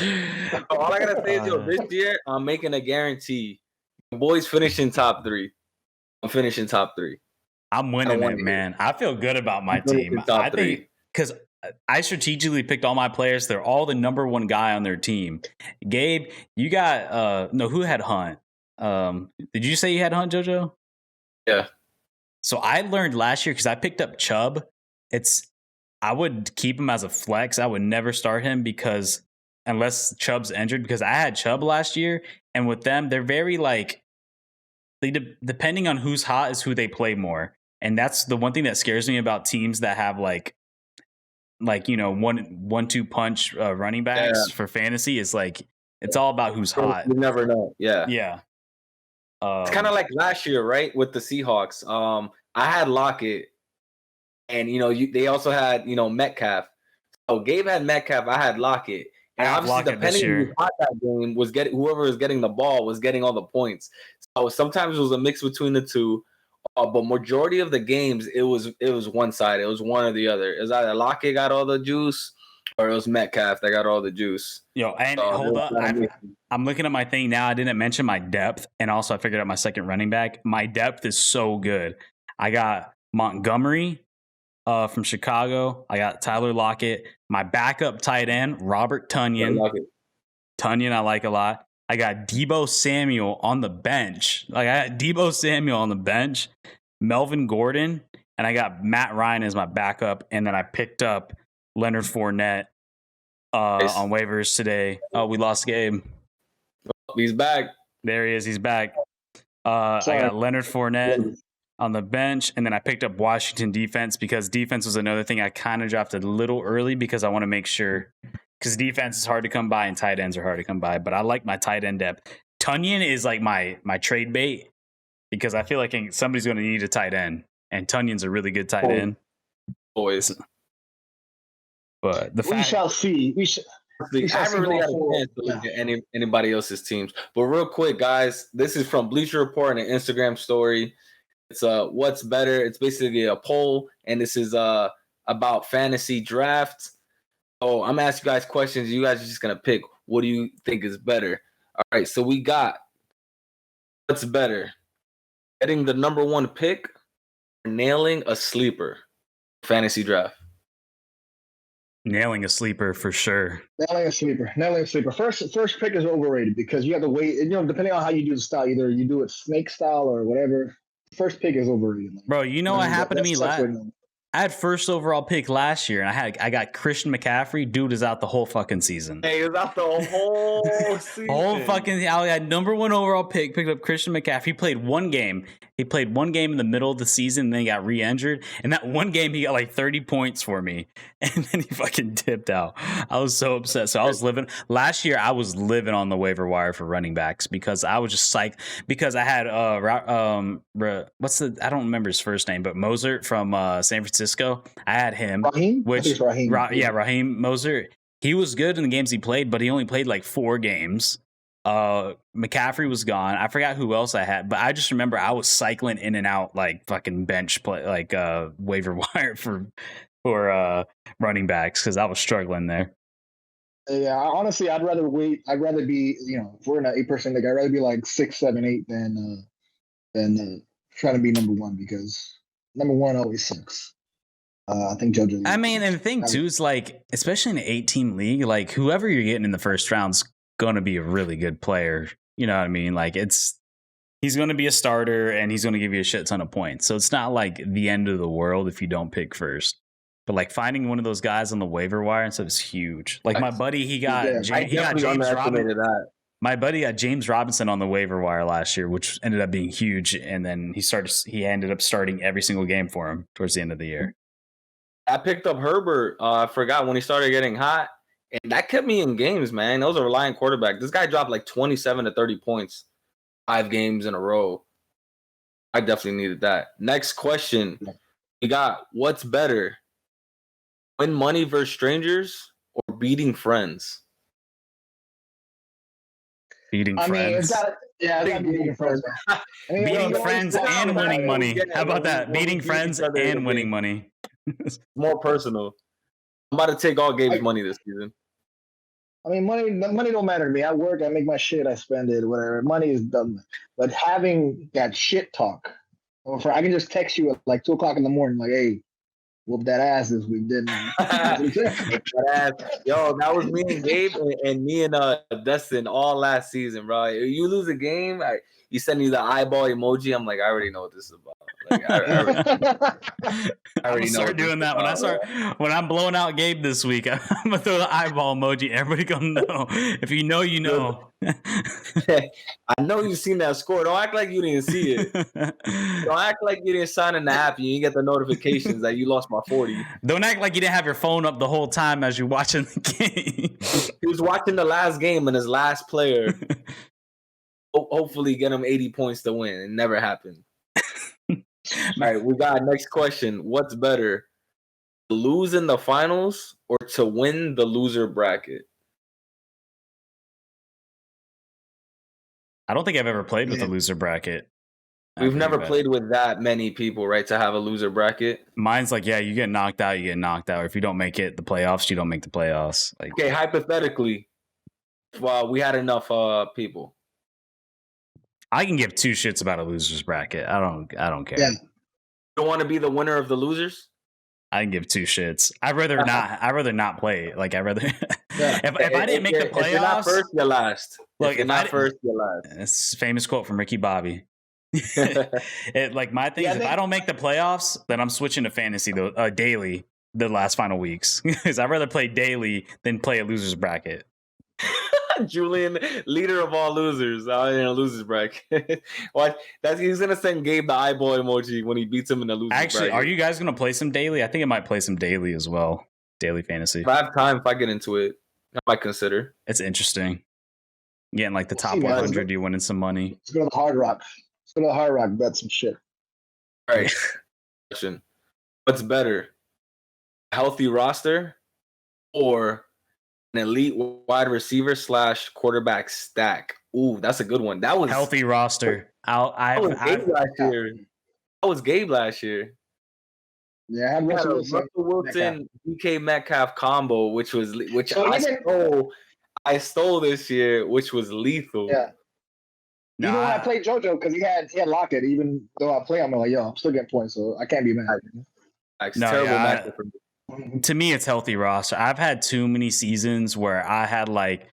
All I gotta say is, this year I'm making a guarantee. The boys finishing top 3. I'm finishing top 3. I'm winning it, man. I feel good about my team. I think because I strategically picked all my players. They're all the number 1 guy on their team. Gabe, you got who had Hunt? Did you say you had Hunt, JoJo? Yeah. So I learned last year, because I picked up Chubb. I would keep him as a flex. I would never start him unless Chubb's injured, because I had Chubb last year, and with them, they're very depending on who's hot is who they play more. And that's the one thing that scares me about teams that have one 1-2 punch running backs for fantasy, is it's all about who's hot. You never know. Yeah. Yeah. It's kind of like last year, right? With the Seahawks. I had Lockett, and they also had Metcalf. So Gabe had Metcalf, I had Lockett. And obviously, depending on who hot that game was whoever was getting the ball was getting all the points. So sometimes it was a mix between the two. But majority of the games, it was one side. It was one or the other. It was either Lockett got all the juice, or it was Metcalf that got all the juice. And hold up. I'm looking at my thing now. I didn't mention my depth, and also I figured out my second running back. My depth is so good. I got Montgomery from Chicago. I got Tyler Lockett. My backup tight end, Robert Tonyan. Tonyan I like a lot. I got Deebo Samuel on the bench. I got Deebo Samuel on the bench, Melvin Gordon, and I got Matt Ryan as my backup. And then I picked up Leonard Fournette on waivers today. Oh, we lost Gabe. He's back. There he is. He's back. I got Leonard Fournette on the bench, and then I picked up Washington defense, because defense was another thing I kind of drafted a little early, because I want to make sure, because defense is hard to come by and tight ends are hard to come by, but I like my tight end depth. Tonyan is like my trade bait, because I feel like somebody's going to need a tight end, and Tunyan's a really good tight end. Boys. But we shall see. I haven't really had a chance to look at anybody else's teams. But real quick, guys, this is from Bleacher Report and an Instagram story. It's what's better. It's basically a poll, and this is about fantasy draft. So I'm gonna ask you guys questions. You guys are just gonna pick. What do you think is better? All right. So we got what's better: getting the number 1 pick, or nailing a sleeper fantasy draft. Nailing a sleeper for sure. Nailing a sleeper. First pick is overrated, because you have to wait. Depending on how you do the style, either you do it snake style or whatever. First pick is overrated. Bro, what happened to me last? I had first overall pick last year, and I got Christian McCaffrey. Dude is out the whole fucking season. Hey, he was out the whole season. I had number 1 overall pick, picked up Christian McCaffrey. He played one game. He played one game in the middle of the season, and then he got re-injured. And that one game, he got like 30 points for me. And then he fucking dipped out. I was so upset. So last year, I was living on the waiver wire for running backs, because I was just psyched, because I had, I don't remember his first name, but Mozart from San Francisco. I had him. Raheem? Raheem Mozart. He was good in the games he played, but he only played like 4 games. McCaffrey was gone. I forgot who else I had, but I just remember I was cycling in and out like fucking bench play, like waiver wire for for running backs because I was struggling there. Yeah, honestly, I'd rather wait. I'd rather be, if we're in an 8-person league, I'd rather be like 6, 7, 8 than trying to be number one because number one always sucks. I think JoJo. I mean, and the thing too is like, especially in an 8-team league, like whoever you're getting in the first round's going to be a really good player. You know what I mean? Like he's going to be a starter and he's going to give you a shit ton of points. So it's not like the end of the world if you don't pick first. But like finding one of those guys on the waiver wire and stuff is huge. Like my buddy, he got James Robinson. My buddy got James Robinson on the waiver wire last year, which ended up being huge. And then he ended up starting every single game for him towards the end of the year. I picked up Herbert. I forgot when he started getting hot, and that kept me in games, man. That was a reliant quarterback. This guy dropped like 27 to 30 points 5 games in a row. I definitely needed that. Next question. We got what's better? Win money versus strangers or beating friends? Beating friends. Beating friends. Beating friends and winning money. How about that? Beating friends and winning money. More personal. I'm about to take all Gabe's money this season. I mean, money don't matter to me. I work, I make my shit, I spend it, whatever. Money is dumb. But having that shit talk, I can just text you at like 2:00 in the morning, like, hey, whoop that ass this week, didn't I? Yo, that was me and Gabe and me and Dustin all last season, bro. You lose a game, you send me the eyeball emoji. I'm like, I already know what this is about. Like, I already know. Start doing that when I'm blowing out Gabe this week. I'm gonna throw the eyeball emoji. Everybody gonna know. If you know, you know. I know you've seen that score. Don't act like you didn't see it. Don't act like you didn't sign in the app and you get the notifications that you lost by 40. Don't act like you didn't have your phone up the whole time as you're watching the game. He was watching the last game and his last player hopefully get him 80 points to win. It never happened. All right, we got next question. What's better, to lose in the finals or to win the loser bracket? I don't think I've ever played with a loser bracket. We've never played with that many people, right, to have a loser bracket. Mine's like, yeah, you get knocked out, you get knocked out. Or if you don't make it the playoffs, you don't make the playoffs. Like, okay, hypothetically, we had enough people. I can give 2 shits about a losers bracket. I don't care. Yeah. You don't want to be the winner of the losers? I can give 2 shits. I'd rather not play it. Like I'd rather if I didn't make the playoffs. If you're not first, you're last. Look, if you're not first, you're last. It's a famous quote from Ricky Bobby. My thing is, if I don't make the playoffs, then I'm switching to fantasy daily the last final weeks. Because I'd rather play daily than play a losers bracket. Julian, leader of all losers, in a losers bracket. He's gonna send Gabe the eyeball emoji when he beats him in the losers bracket. Actually, are you guys gonna play some daily? I think I might play some daily as well. Daily fantasy. If I have time, if I get into it, I might consider. It's interesting. Getting like the top 100, you winning some money. Let's go to the Hard Rock. Let's go to the Hard Rock, bet some shit. All right. Question: what's better, a healthy roster or an elite wide receiver / quarterback stack? Ooh, that's a good one. That was healthy roster. That was Gabe last year. Yeah, I had Russell Wilson, DK Metcalf combo, which I stole this year, which was lethal. Yeah. Even when I played JoJo, because he had Lockett, even though I play him, I'm like, yo, I'm still getting points, so I can't be mad. To me, it's healthy roster. I've had too many seasons where I had like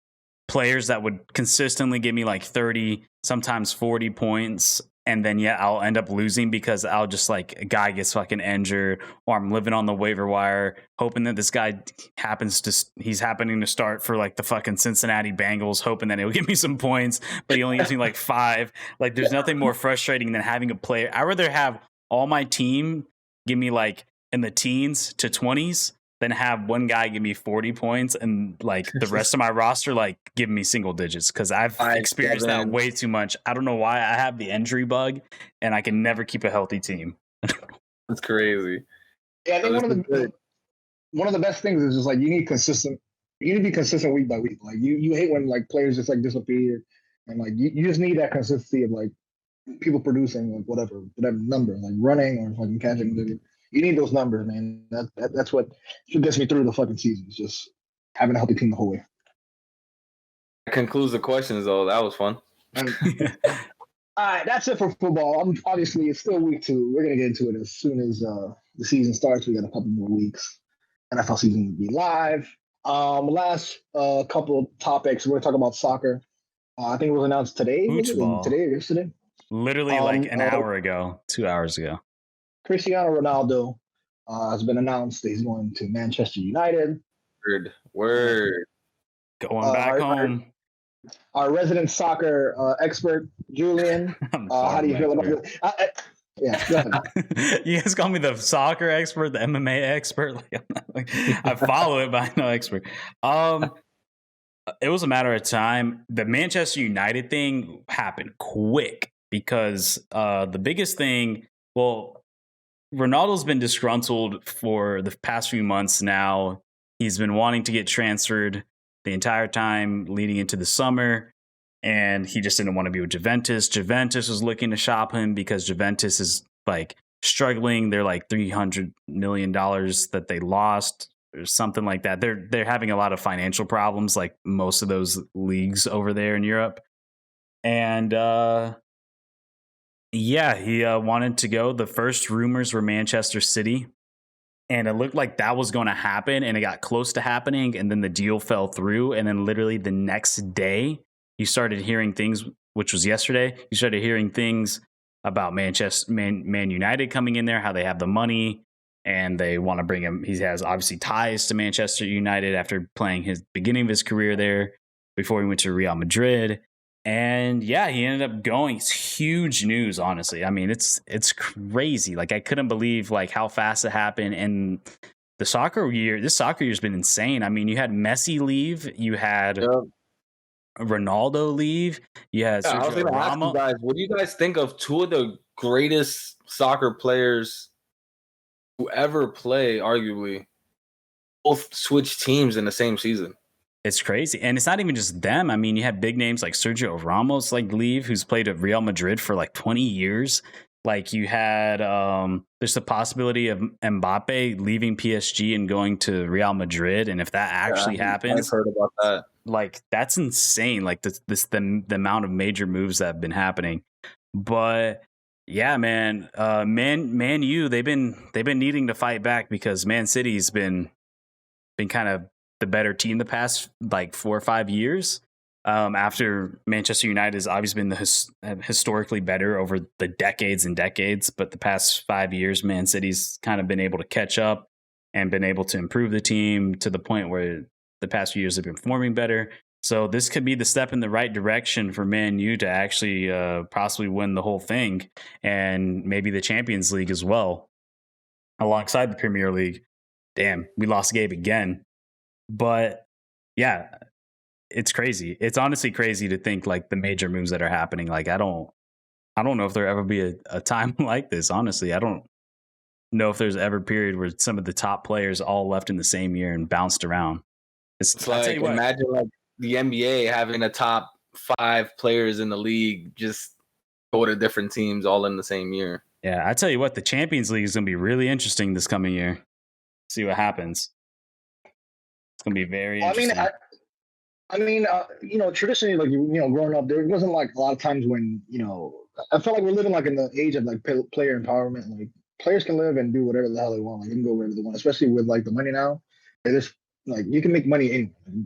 players that would consistently give me like 30, sometimes 40 points. And then, I'll end up losing because I'll just like a guy gets fucking injured or I'm living on the waiver wire hoping that this guy he's happening to start for like the fucking Cincinnati Bengals, hoping that he'll give me some points, but he only gives me like 5. Like there's nothing more frustrating than having a player. I'd rather have all my team give me like in the teens to 20s than have one guy give me 40 points and like the rest of my roster like give me single digits, because I've experienced that way too much. I don't know why. I have the injury bug and I can never keep a healthy team. That's crazy. Yeah, I think one of the best things is just like you need to be consistent week by week. Like you hate when like players just like disappear, and like you just need that consistency of like people producing like whatever number, like running or fucking catching. You need those numbers, man. That's what gets me through the fucking season. It's just having a healthy team the whole way. That concludes the questions, though. That was fun. All right, that's it for football. Obviously, it's still week 2. We're gonna get into it as soon as the season starts. We got a couple more weeks. NFL season will be live. Last couple topics. We're gonna talk about soccer. I think it was announced today. Today or yesterday? Literally like an hour ago, 2 hours ago. Cristiano Ronaldo has been announced that he's going to Manchester United. Word. Going back home. Our resident soccer expert, Julian. How do you feel about it? Yeah, go ahead. You guys call me the soccer expert, the MMA expert. I follow it, but I'm no expert. It was a matter of time. The Manchester United thing happened quick because the biggest thing, Ronaldo's been disgruntled for the past few months now. He's been wanting to get transferred the entire time leading into the summer, and he just didn't want to be with Juventus. Juventus was looking to shop him because Juventus is like struggling. They're like $300 million that they lost or something like that. They're having a lot of financial problems, like most of those leagues over there in Europe. And he wanted to go. The first rumors were Manchester City. And it looked like that was going to happen, and it got close to happening, and then the deal fell through. And then literally the next day, you started hearing things, which was yesterday, you started hearing things about Man United coming in there, how they have the money, and they want to bring him. He has obviously ties to Manchester United after playing his beginning of his career there before he went to Real Madrid. And yeah, he ended up going. It's huge news, honestly. I mean, it's crazy. Like, I couldn't believe like how fast it happened. And this soccer year's been insane. I mean, you had Messi leave, you had Ronaldo leave, you had I was going to ask you guys, what do you guys think of two of the greatest soccer players who ever play, arguably, both switch teams in the same season? It's crazy. And it's not even just them. I mean, you have big names like Sergio Ramos leave, who's played at Real Madrid for like 20 years. Like you had there's the possibility of Mbappe leaving PSG and going to Real Madrid. And if that actually happens, I've heard about that. Like that's insane. Like the amount of major moves that have been happening. But yeah, man, Man U, they've been needing to fight back because Man City's been kind of the better team the past like 4 or 5 years. After Manchester United has obviously been historically better over the decades and decades, but the past 5 years, Man City's kind of been able to catch up and been able to improve the team to the point where the past few years have been performing better. So this could be the step in the right direction for Man U to actually possibly win the whole thing and maybe the Champions League as well, alongside the Premier League. Damn, we lost Gabe again. But yeah, it's crazy. It's honestly crazy to think like the major moves that are happening. Like I don't know if there'll ever be a time like this. Honestly, I don't know if there's ever a period where some of the top players all left in the same year and bounced around. It's like imagine like the NBA having a top 5 players in the league just go to different teams all in the same year. Yeah, I tell you what, the Champions League is going to be really interesting this coming year. See what happens. It's going to be very interesting. I mean, traditionally, like, growing up, there wasn't like a lot of times when, I felt like we're living like in the age of like player empowerment. Like players can live and do whatever the hell they want. Like they can go wherever they want, especially with like the money now. There's like, you can make money anywhere.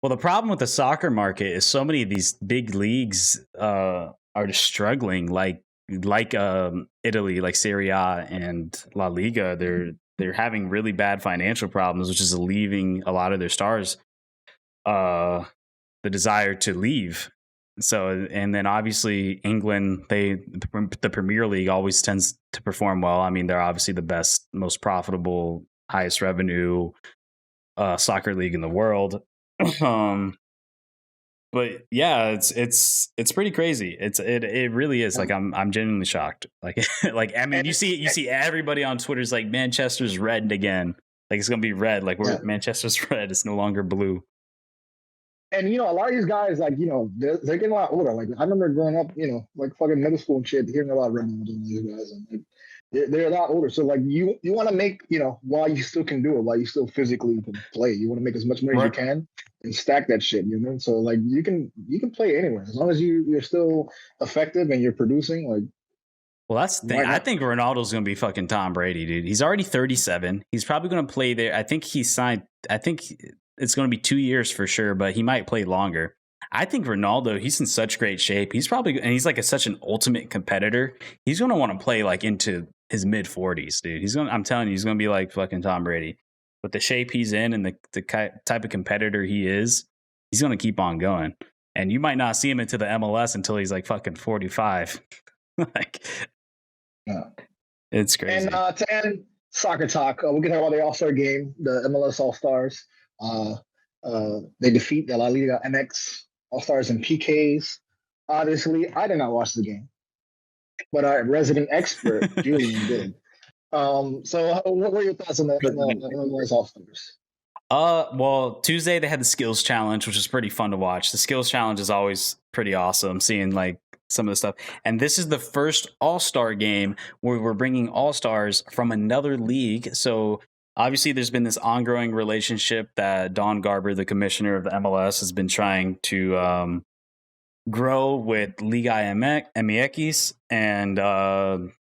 Well, the problem with the soccer market is so many of these big leagues are just struggling, like Italy, like Serie A and La Liga. They're having really bad financial problems, which is leaving a lot of their stars the desire to leave. So, and then obviously England, the Premier League always tends to perform well. I mean, they're obviously the best, most profitable, highest revenue soccer league in the world. But yeah, it's pretty crazy. It really is. Like I'm genuinely shocked. Like I mean, you see everybody on Twitter is like Manchester's red again. Like it's gonna be red. Like Manchester's red. It's no longer blue. And a lot of these guys, like they're getting a lot older. Like I remember growing up, like fucking middle school and shit, hearing a lot of red names on these guys, and like, They're a lot older. So like you want to make, while you still can do it, while you still physically can play, you want to make as much money as you can and stack that shit. You know, so like you can play anywhere as long as you're still effective and you're producing. Like, well, that's the thing. I think Ronaldo's going to be fucking Tom Brady, dude. He's already 37. He's probably going to play there. I think he signed. I think it's going to be 2 years for sure, but he might play longer. I think Ronaldo, he's in such great shape. He's probably, and he's like such an ultimate competitor. He's going to want to play like into his mid 40s, dude. I'm telling you, he's going to be like fucking Tom Brady. With the shape he's in and the type of competitor he is, he's going to keep on going. And you might not see him into the MLS until he's like fucking 45. Like, yeah. It's crazy. And to end soccer talk, we're going to talk about the All-Star game, the MLS All-Stars. They defeat the La Liga MX All-Stars in PKs. Obviously, I did not watch the game, but our resident expert, Julian, did. So what were your thoughts on the MLS All-Stars? Well, Tuesday they had the skills challenge, which was pretty fun to watch. The skills challenge is always pretty awesome, seeing like some of the stuff. And this is the first All-Star game where we're bringing All-Stars from another league. So obviously there's been this ongoing relationship that Don Garber, the commissioner of the MLS, has been trying to grow with Liga MX and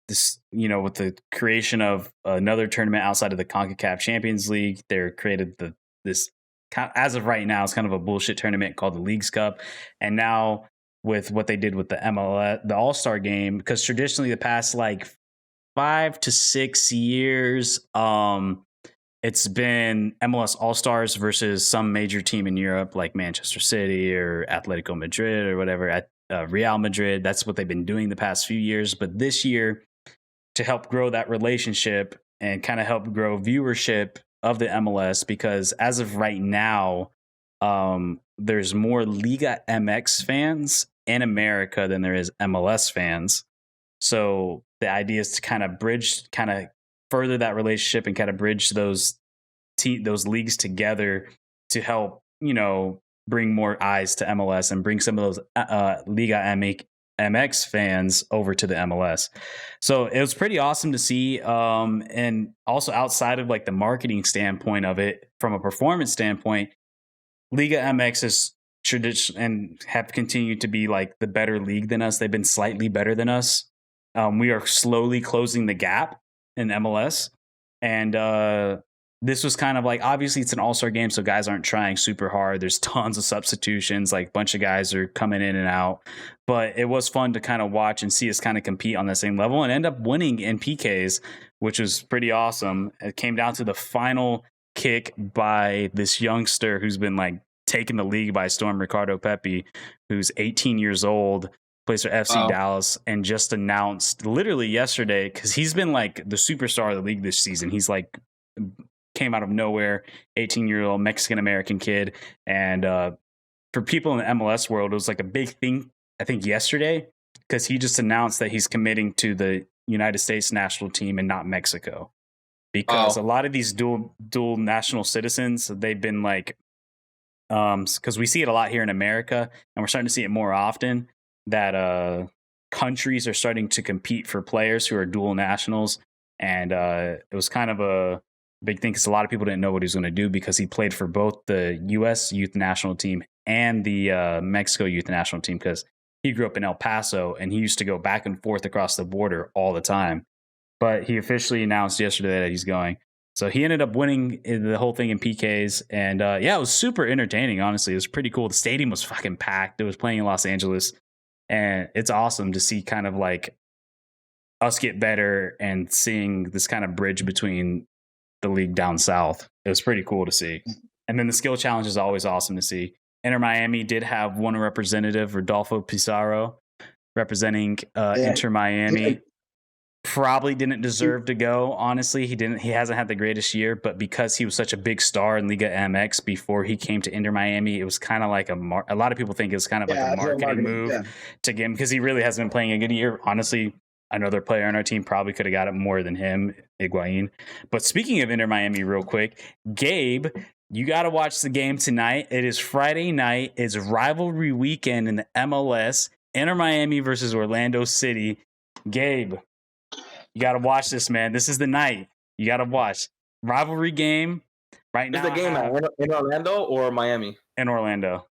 this, with the creation of another tournament outside of the CONCACAF Champions League. They're created this, as of right now, it's kind of a bullshit tournament called the Leagues Cup. And now with what they did with the MLS, the All-Star game, because traditionally the past like 5 to 6 years, it's been MLS All-Stars versus some major team in Europe, like Manchester City or Atletico Madrid or whatever, at Real Madrid. That's what they've been doing the past few years. But this year, to help grow that relationship and kind of help grow viewership of the MLS, because as of right now, there's more Liga MX fans in America than there is MLS fans. So the idea is to kind of further that relationship and kind of bridge those leagues together to help, bring more eyes to MLS and bring some of those Liga MX fans over to the MLS. So it was pretty awesome to see. And also outside of like the marketing standpoint of it, from a performance standpoint, Liga MX is tradition and have continued to be like the better league than us. They've been slightly better than us. We are slowly closing the gap in MLS. And this was kind of like, obviously it's an all-star game, so guys aren't trying super hard. There's tons of substitutions, like a bunch of guys are coming in and out. But it was fun to kind of watch and see us kind of compete on the same level and end up winning in PKs, which was pretty awesome. It came down to the final kick by this youngster who's been like taking the league by storm, Ricardo Pepi, who's 18 years old, plays for FC Dallas, and just announced literally yesterday, because he's been like the superstar of the league this season. He's like came out of nowhere, 18-year-old Mexican-American kid. And for people in the MLS world, it was like a big thing, I think, yesterday, because he just announced that he's committing to the United States national team and not Mexico. Because a lot of these dual national citizens, they've been like, because we see it a lot here in America, and we're starting to see it more often, that countries are starting to compete for players who are dual nationals. And it was kind of a big thing because a lot of people didn't know what he was going to do, because he played for both the U.S. youth national team and the Mexico youth national team, because he grew up in El Paso and he used to go back and forth across the border all the time. But he officially announced yesterday that he's going. So he ended up winning the whole thing in PKs. And it was super entertaining, honestly. It was pretty cool. The stadium was fucking packed. It was playing in Los Angeles. And it's awesome to see kind of like us get better and seeing this kind of bridge between the league down south. It was pretty cool to see. And then the skill challenge is always awesome to see. Inter Miami did have one representative, Rodolfo Pizarro, representing Inter Miami. Probably didn't deserve to go, honestly. He hasn't had the greatest year, but because he was such a big star in Liga MX before he came to Inter Miami, it was kind of like a lot of people think it was kind of like a marketing move to get him, because he really hasn't been playing a good year. Honestly, another player on our team probably could have got it more than him, Higuain. But speaking of Inter Miami real quick, Gabe, you got to watch the game tonight. It is Friday night. It's rivalry weekend in the MLS. Inter Miami versus Orlando City. Gabe, You got to watch this, man. This is the night. You got to watch. Rivalry game right now. Is the game in Orlando or Miami? In Orlando.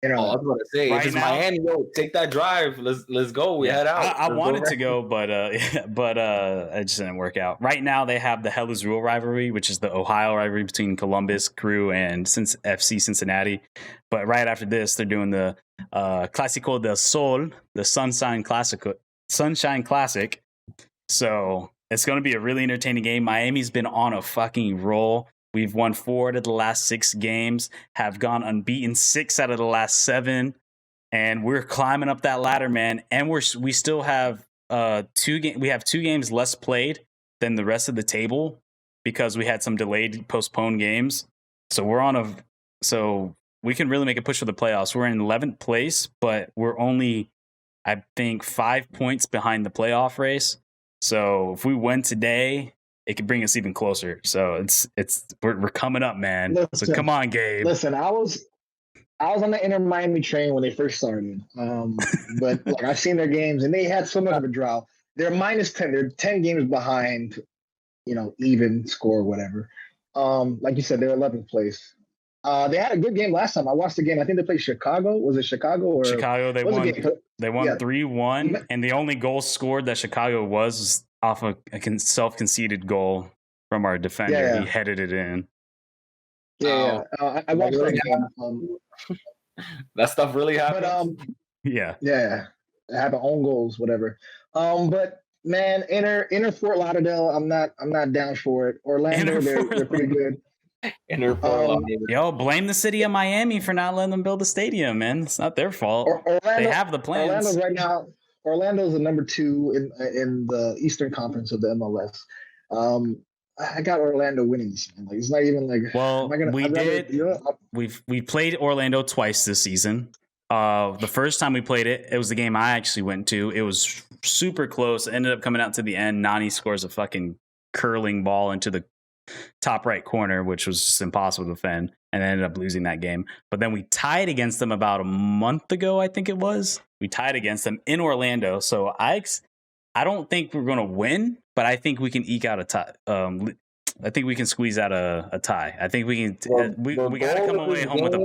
I was going to say, if it's Miami, take that drive. Let's go. We head out. I wanted to go, but it just didn't work out. Right now, they have the Hell is Real rivalry, which is the Ohio rivalry between Columbus Crew and FC Cincinnati. But right after this, they're doing the Clásico del Sol, the Sunshine Classic. So it's going to be a really entertaining game. Miami's been on a fucking roll. We've won 4 out of the last 6 games, have gone unbeaten 6 out of the last 7, and we're climbing up that ladder, man. And we still have 2 games less played than the rest of the table because we had some delayed, postponed games. So so we can really make a push for the playoffs. We're in 11th place, but we're only, I think, 5 points behind the playoff race. So if we win today, it could bring us even closer. So we're coming up, man. Listen, so come on, Gabe. Listen, I was on the Inter Miami train when they first started. But like I've seen their games and they had so much of a drought. They're -10. They're 10 games behind, even score, whatever. Like you said, they're 11th place. They had a good game last time. I watched the game. I think they played Chicago. Was it Chicago or Chicago? They won. They won 3-1, and the only goal scored that Chicago was off a self-conceded goal from our defender. Yeah. He headed it in. Yeah, I watched that game. That stuff really happened. Yeah, it happened. Own goals, whatever. But man, Inter Fort Lauderdale. I'm not down for it. Orlando, they're pretty good. Inter Fort Lauderdale. Yo, blame the city of Miami for not letting them build a stadium, man. It's not their fault. They have the plans. Orlando's right now. Orlando's the number 2 in the Eastern Conference of the MLS. I got Orlando winning this, man. Like it's not even like. Well, we played Orlando twice this season. The first time we played it was the game I actually went to. It was super close. It ended up coming out to the end. Nani scores a fucking curling ball into the top right corner, which was just impossible to defend, and ended up losing that game. But then we tied against them about a month ago, I think it was. We tied against them in Orlando. So I don't think we're going to win, but I think we can eke out a tie. I think we can squeeze out a tie. I think we can. We got to come away home with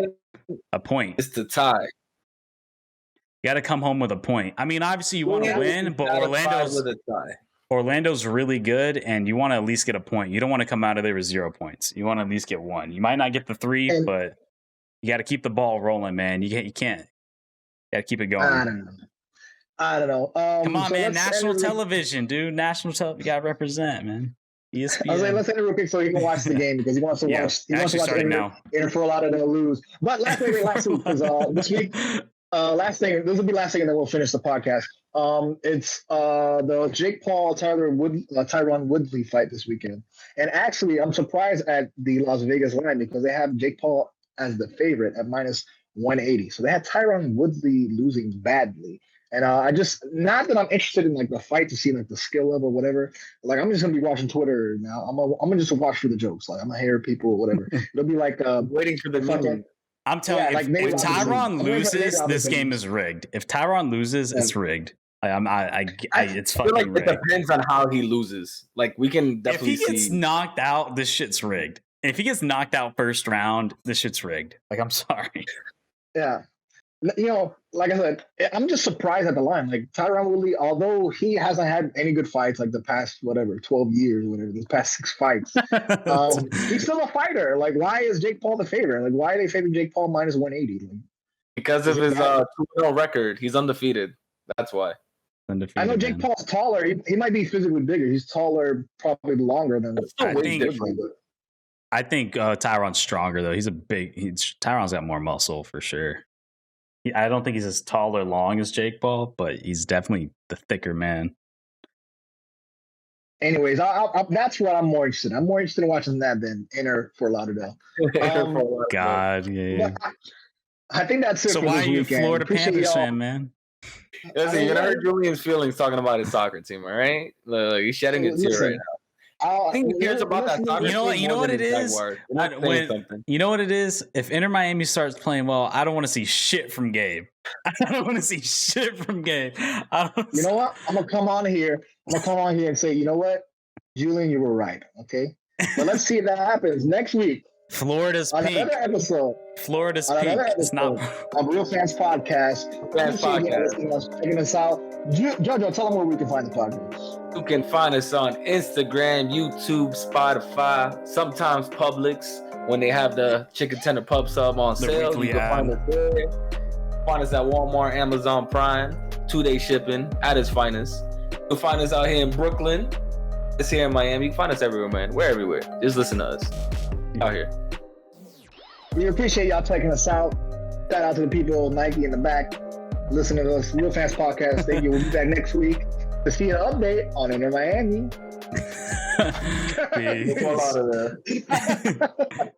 a point. It's the tie. You got to come home with a point. I mean, obviously you want to win, but Orlando's really good, and you want to at least get a point. You don't want to come out of there with 0 points. You want to at least get 1. You might not get the 3, but you got to keep the ball rolling, man. You can't. You got to keep it going. I don't know. Come on, man. National television, dude. National television. You got to represent, man. ESPN. I was like, let's end it real quick so he can watch the game because he wants to watch. He wants to watch Inter for a lot of them lose. But last week because this week. Last thing. This will be last thing, and then we'll finish the podcast. It's the Jake Paul Tyron Woodley fight this weekend, and actually, I'm surprised at the Las Vegas line because they have Jake Paul as the favorite at -180. So they had Tyron Woodley losing badly, and I just not that I'm interested in like the fight to see like the skill level or whatever. Like I'm just gonna be watching Twitter now. I'm gonna just watch for the jokes. Like I'm gonna hear people or whatever. It'll be like waiting for the fucking. I'm telling you, if Tyron loses, this game is rigged. If Tyron loses, it's rigged. It's fucking like rigged. It depends on how he loses. Like we can definitely see. If he gets knocked out, this shit's rigged. If he gets knocked out first round, this shit's rigged. Like I'm sorry. Yeah. Like I said, I'm just surprised at the line. Like Tyron Woodley, although he hasn't had any good fights like the past 12 years or whatever, the past 6 fights, he's still a fighter. Like, why is Jake Paul the favorite? Like, why are they favoring Jake Paul -180? Like, because of his 2-0 record, he's undefeated. That's why. I know Jake Paul's taller. He might be physically bigger. He's taller, probably longer than. I think Tyron's stronger though. Tyron's got more muscle for sure. I don't think he's as tall or long as Jake Paul, but he's definitely the thicker man. Anyways, that's what I'm more interested in. I'm more interested in watching that than Inter Fort Lauderdale. God, yeah. I think that's it. So for why this are you weekend. Florida Panthers fan, man? Listen, you're gonna hurt Julian's feelings talking about his soccer team, all right? Like, he's shedding a tear right now. I think he cares about that soccer. You know what? You know what it is. You know what it is. If Inter Miami starts playing well, I don't want to see shit from Gabe. I don't want to see shit from Gabe. You know what? I'm gonna come on here and say, you know what, Julian, you were right. Okay, but let's see if that happens next week. Florida's on peak. Another episode. Florida's peak. It's not on Real Fans Podcast. Checking us out. Jojo, tell them where we can find the podcast. You can find us on Instagram, YouTube, Spotify, sometimes Publix when they have the chicken tender pub sub on sale. You can find us there. Find us at Walmart, Amazon Prime, 2-day shipping at its finest. You can find us out here in Brooklyn. It's here in Miami. You can find us everywhere, man. We're everywhere. Just listen to us out here. We appreciate y'all checking us out. Shout out to the people, Nike in the back, listening to us. Real Fans Podcast. Thank you. We'll be back next week to see an update on Inter Miami. Peace. We'll pull out of there.